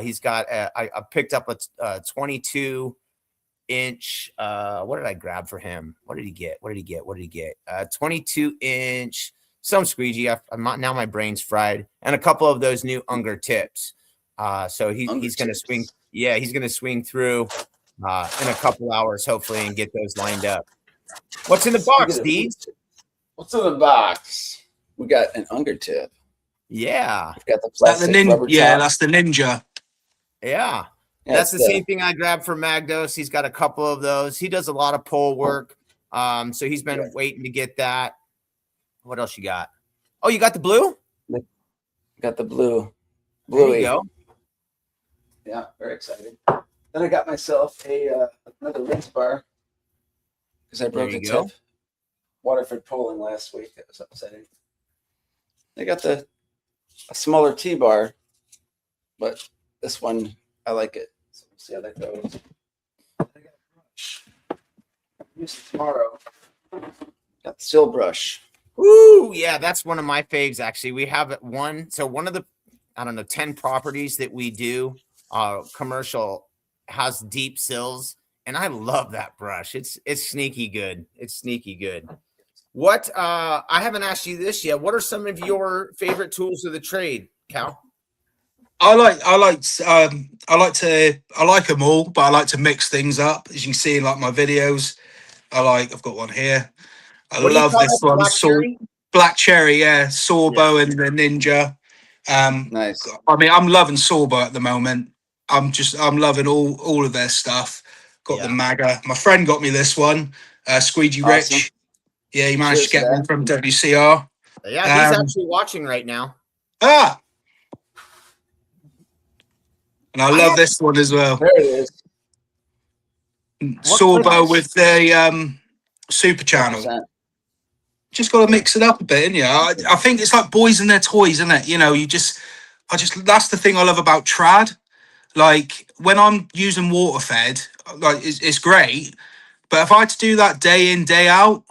He's got I picked up a 22-inch. What did I grab for him? What did he get? 22-inch. Some squeegee. Now my brain's fried, and a couple of those new Unger tips. So he's going to swing. Yeah, he's going to swing through in a couple hours, hopefully, and get those lined up. What's in the box, Deeds? What's in the box? We got an Unger tip. Yeah, we've got the plastic rubber top. That's the Ninja. Yeah, that's the same thing I grabbed from Magdos. He's got a couple of those. He does a lot of pole work. So he's been waiting to get that. What else you got? Oh, you got the blue? Got the blue. There you go. Yeah, very excited. Then I got myself another rinse bar because I broke the tip. Waterford polling last week. That was upsetting. I got a smaller T-bar, but this one, I like it. So we'll see how that goes. I got a brush. Use it tomorrow. Got the still brush. Ooh, yeah, that's one of my faves, actually. We have one of the, 10 properties that we do, commercial, has deep sills, and I love that brush. It's sneaky good. What, I haven't asked you this yet. What are some of your favorite tools of the trade, Cal? I like them all, but I like to mix things up. As you can see in like my videos, I've got one here. I love this one. Black cherry, yeah. Sawbow and the Ninja. Nice. I mean, I'm loving Sawbow at the moment. I'm loving all of their stuff. Got the Maga. My friend got me this one, Squeegee Awesome. Rich. Yeah, he managed to get one from WCR. Yeah, he's actually watching right now. And I love this one as well. There it is. Sawbow with the super channel. 100%. Just got to mix it up a bit, innit? I think it's like boys and their toys, isn't it? That's the thing I love about trad. Like when I'm using water fed, like it's great, but if I had to do that day in, day out,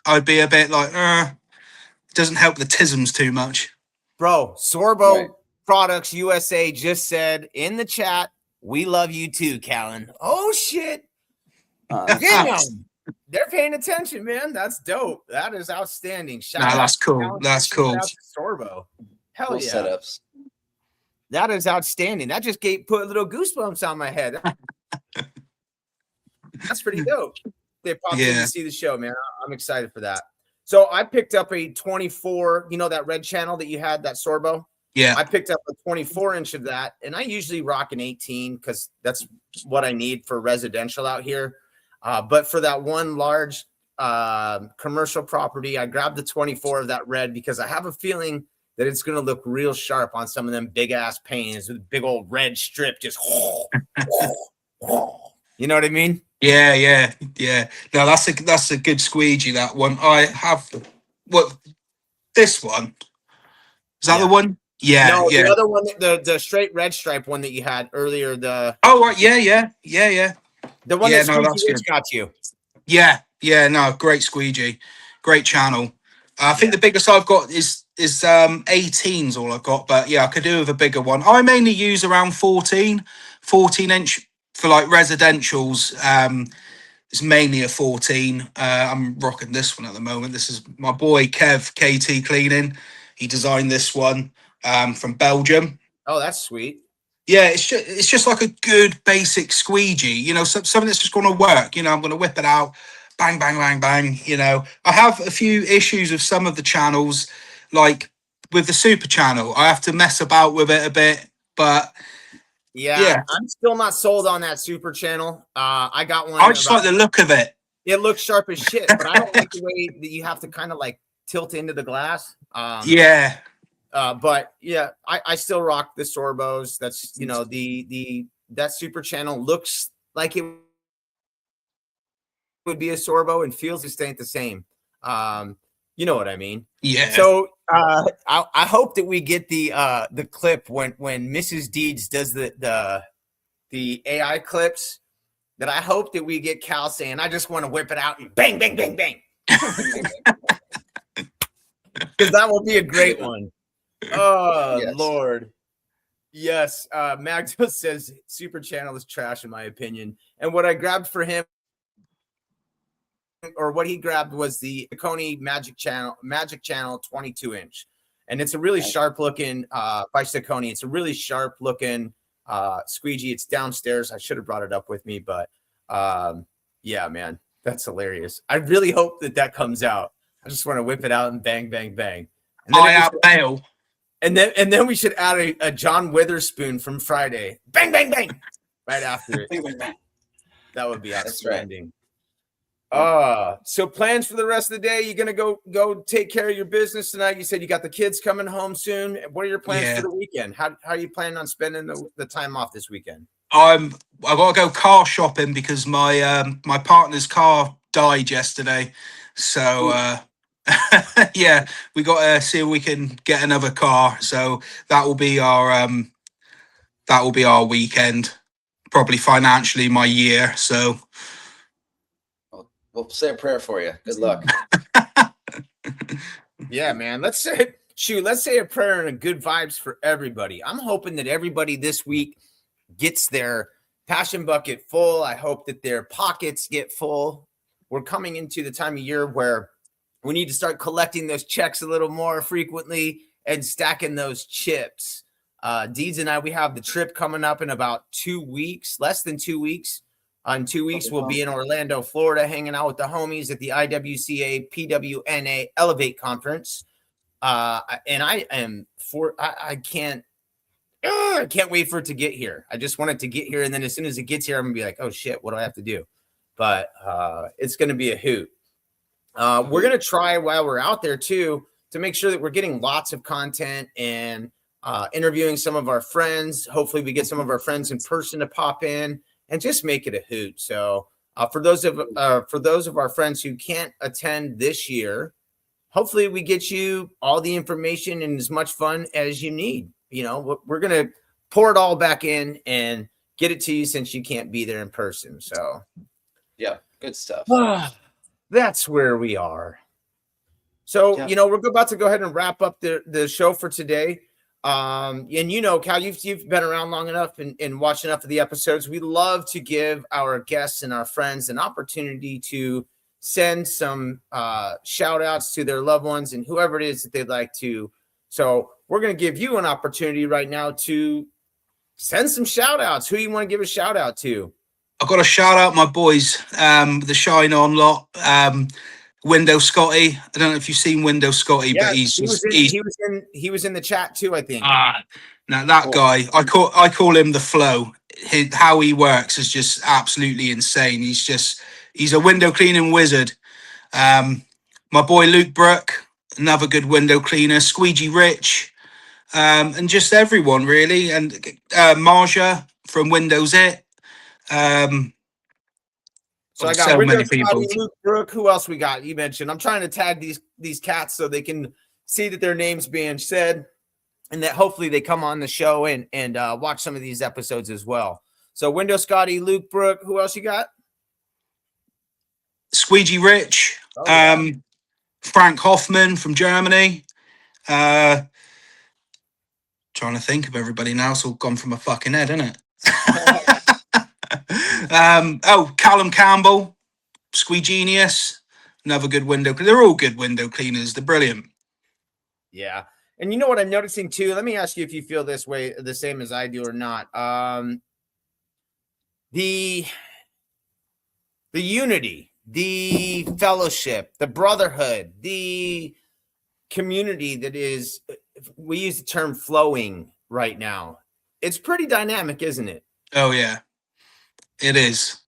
I'd be a bit like, it doesn't help the tisms too much. Bro, Sorbo Products USA just said in the chat, we love you too, Callan. Oh shit. Damn. They're paying attention, man. That's dope. That is outstanding. That's cool. That's cool. Sorbo. Hell Cool yeah. Setups. That is outstanding. That just put little goosebumps on my head. That's pretty dope. They popped in to see the show, man. I'm excited for that. So I picked up a 24, that red channel that you had, that Sorbo? Yeah. I picked up a 24-inch of that, and I usually rock an 18 because that's what I need for residential out here. But for that one large commercial property, I grabbed the 24 of that red because I have a feeling that it's going to look real sharp on some of them big-ass paintings with big old red strip just you know what I mean? Yeah. No, that's a good squeegee, that one. I have this one. Is that the one? Yeah. No, the other one, the straight red stripe one that you had earlier. Right, yeah. The one that Squeegee Rich got you. Yeah, no, great squeegee. Great channel. I think the biggest I've got is is 18's all I've got, but yeah, I could do with a bigger one. I mainly use around 14 inch for like residentials. It's mainly a 14. I'm rocking this one at the moment. This is my boy Kev KT Cleaning. He designed this one from Belgium. Oh, that's sweet. Yeah, it's just like a good basic squeegee, you know, something that's just going to work. You know, I'm going to whip it out, bang, bang, bang, bang. You know, I have a few issues with some of the channels, like with the super channel. I have to mess about with it a bit, but yeah, I'm still not sold on that super channel. I got one. I just like the look of it. It looks sharp as shit, but I don't like the way that you have to kind of like tilt into the glass. Yeah. But yeah, I still rock the Sorbos. That's, you know, that super channel looks like it would be a Sorbo and feels just ain't the same. You know what I mean? Yeah. So I hope that we get the clip when Mrs. Deeds does the AI clips. That I hope that we get Cal saying, "I just want to whip it out and bang, bang, bang, bang," because that will be a great one. Oh, yes. Lord. Yes. Magdo says super channel is trash in my opinion. And what I grabbed for him, or what he grabbed, was the Coney Magic Channel 22-inch. And it's a really sharp looking by Saucony. It's a really sharp looking squeegee. It's downstairs. I should have brought it up with me, but yeah, man, that's hilarious. I really hope that comes out. I just want to whip it out and bang, bang, bang. And then And then we should add a John Witherspoon from Friday. Bang, bang, bang. Right after it. Bang, bang, bang. That would be outstanding. Right. So plans for the rest of the day? You're gonna go take care of your business tonight. You said you got the kids coming home soon. What are your plans for the weekend? How are you planning on spending the time off this weekend? I gotta go car shopping because my my partner's car died yesterday. So yeah, we got to see if we can get another car. So that will be our weekend, probably financially my year. So we'll say a prayer for you. Good luck. Yeah, man. Let's say a prayer and a good vibes for everybody. I'm hoping that everybody this week gets their passion bucket full. I hope that their pockets get full. We're coming into the time of year where we need to start collecting those checks a little more frequently and stacking those chips. Deeds and I, we have the trip coming up in about 2 weeks, less than 2 weeks. In 2 weeks, we'll be in Orlando, Florida, hanging out with the homies at the IWCA PWNA Elevate Conference. And I can't wait for it to get here. I just want it to get here. And then as soon as it gets here, I'm gonna be like, oh shit, what do I have to do? But it's going to be a hoot. We're going to try while we're out there too, to make sure that we're getting lots of content and interviewing some of our friends. Hopefully we get some of our friends in person to pop in and just make it a hoot. So for those of our friends who can't attend this year, hopefully we get you all the information and as much fun as you need. You know, we're going to pour it all back in and get it to you since you can't be there in person. So yeah, good stuff. That's where we are. So, you know, we're about to go ahead and wrap up the show for today. And you know, Cal, you've been around long enough and watched enough of the episodes. We love to give our guests and our friends an opportunity to send some shout outs to their loved ones and whoever it is that they'd like to. So we're going to give you an opportunity right now to send some shout outs. Who you want to give a shout out to? I've got to shout out my boys, the Shine On lot, Window Scotty. I don't know if you've seen Window Scotty, but he was in the chat too, I think. Now that guy, I call him the Flow. How he works is just absolutely insane. He's a window cleaning wizard. My boy Luke Brook, another good window cleaner. Squeegee Rich, and just everyone really. And Marja from Windows It. So I got so many people. Luke Brook. Who else we got? You mentioned. I'm trying to tag these cats so they can see that their names being said, and that hopefully they come on the show and watch some of these episodes as well. So Window Scotty, Luke Brook. Who else you got? Squeegee Rich, Frank Hoffman from Germany, Trying to think of everybody now. It's all gone from my fucking head, isn't it? Callum Campbell, Squeegenius, another good window. They're all good window cleaners. They're brilliant. Yeah. And you know what I'm noticing too? Let me ask you if you feel this way, the same as I do or not. The unity, the fellowship, the brotherhood, the community that is, we use the term flowing right now. It's pretty dynamic, isn't it? Oh, yeah, it is.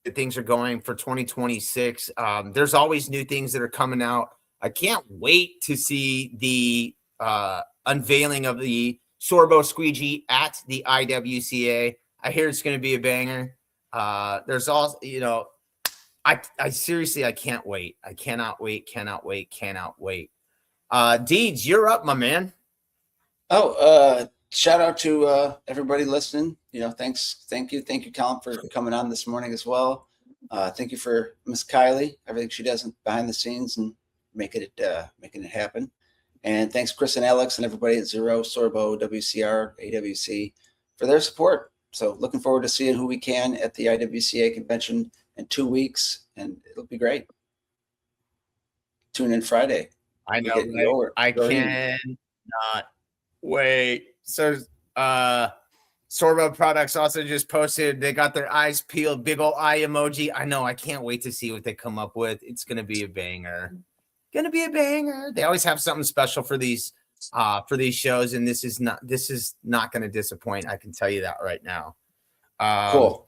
Things are going for 2026. There's always new things that are coming out. I can't wait to see the unveiling of the Sorbo Squeegee at the IWCA. I hear it's going to be a banger. There's also, I seriously, I can't wait. I cannot wait. Deeds, you're up, my man. Shout out to everybody listening. Thank you, Callan, for coming on this morning as well. Thank you for Miss Kylie, everything she does behind the scenes and making it happen. And thanks Chris and Alex and everybody at Zero, Sorbo, WCR, AWC for their support. So looking forward to seeing who we can at the IWCA convention in 2 weeks, and it'll be great. Tune in Friday. I know. I cannot wait. So Sorbo Products also just posted, they got their eyes peeled, big old eye emoji. I know. I can't wait to see what they come up with. It's going to be a banger. They always have something special for these shows, and this is not going to disappoint. I can tell you that right now. Cool.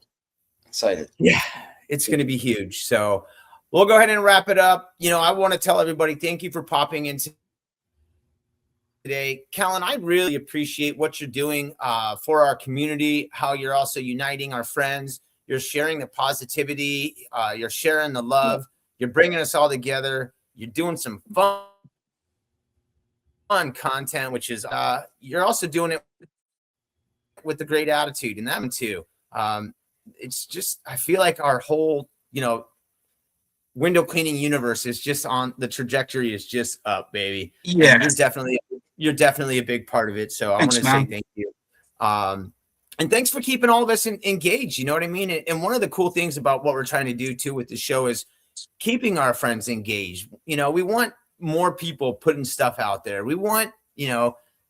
Excited. Yeah, it's going to be huge. So we'll go ahead and wrap it up. I want to tell everybody, thank you for popping in today. Callan, I really appreciate what you're doing for our community, how you're also uniting our friends. You're sharing the positivity. You're sharing the love. You're bringing us all together. You're doing some fun content, which is you're also doing it with the great attitude, and that too. It's just, I feel like our whole, window cleaning universe is just on the trajectory is just up, baby. Yeah, and you're definitely a big part of it. So I want to say thank you. And thanks for keeping all of us engaged. You know what I mean? And one of the cool things about what we're trying to do too with the show is keeping our friends engaged. We want more people putting stuff out there. We want,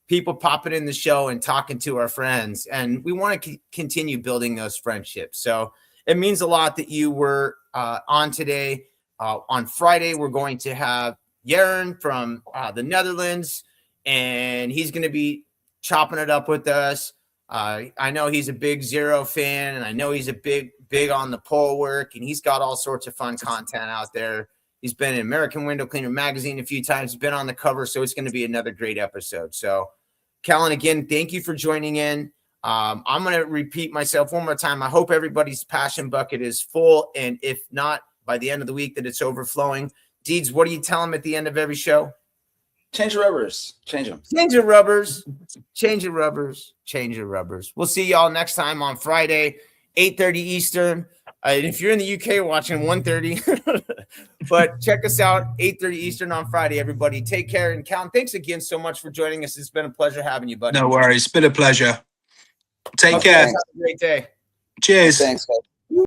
people popping in the show and talking to our friends, and we want to continue building those friendships. So it means a lot that you were on today. On Friday, we're going to have Jaren from the Netherlands, and he's going to be chopping it up with us. I know he's a big Zero fan, and I know he's a big on the pole work, and he's got all sorts of fun content out there. He's been in American Window Cleaner magazine a few times, been on the cover, so it's going to be another great episode. So, Callan, again, thank you for joining in. I'm going to repeat myself one more time. I hope everybody's passion bucket is full, and if not, by the end of the week, that it's overflowing. Deeds, what do you tell them at the end of every show? Change your rubbers. Change them. Change your rubbers. Change your rubbers. Change your rubbers. We'll see y'all next time on Friday, 8:30 Eastern. And if you're in the UK watching 1:30, but check us out 8:30 Eastern on Friday, everybody. Take care. And Callan, thanks again so much for joining us. It's been a pleasure having you, buddy. No worries. It's been a pleasure. Take care. Have a great day. Cheers. Thanks, guys.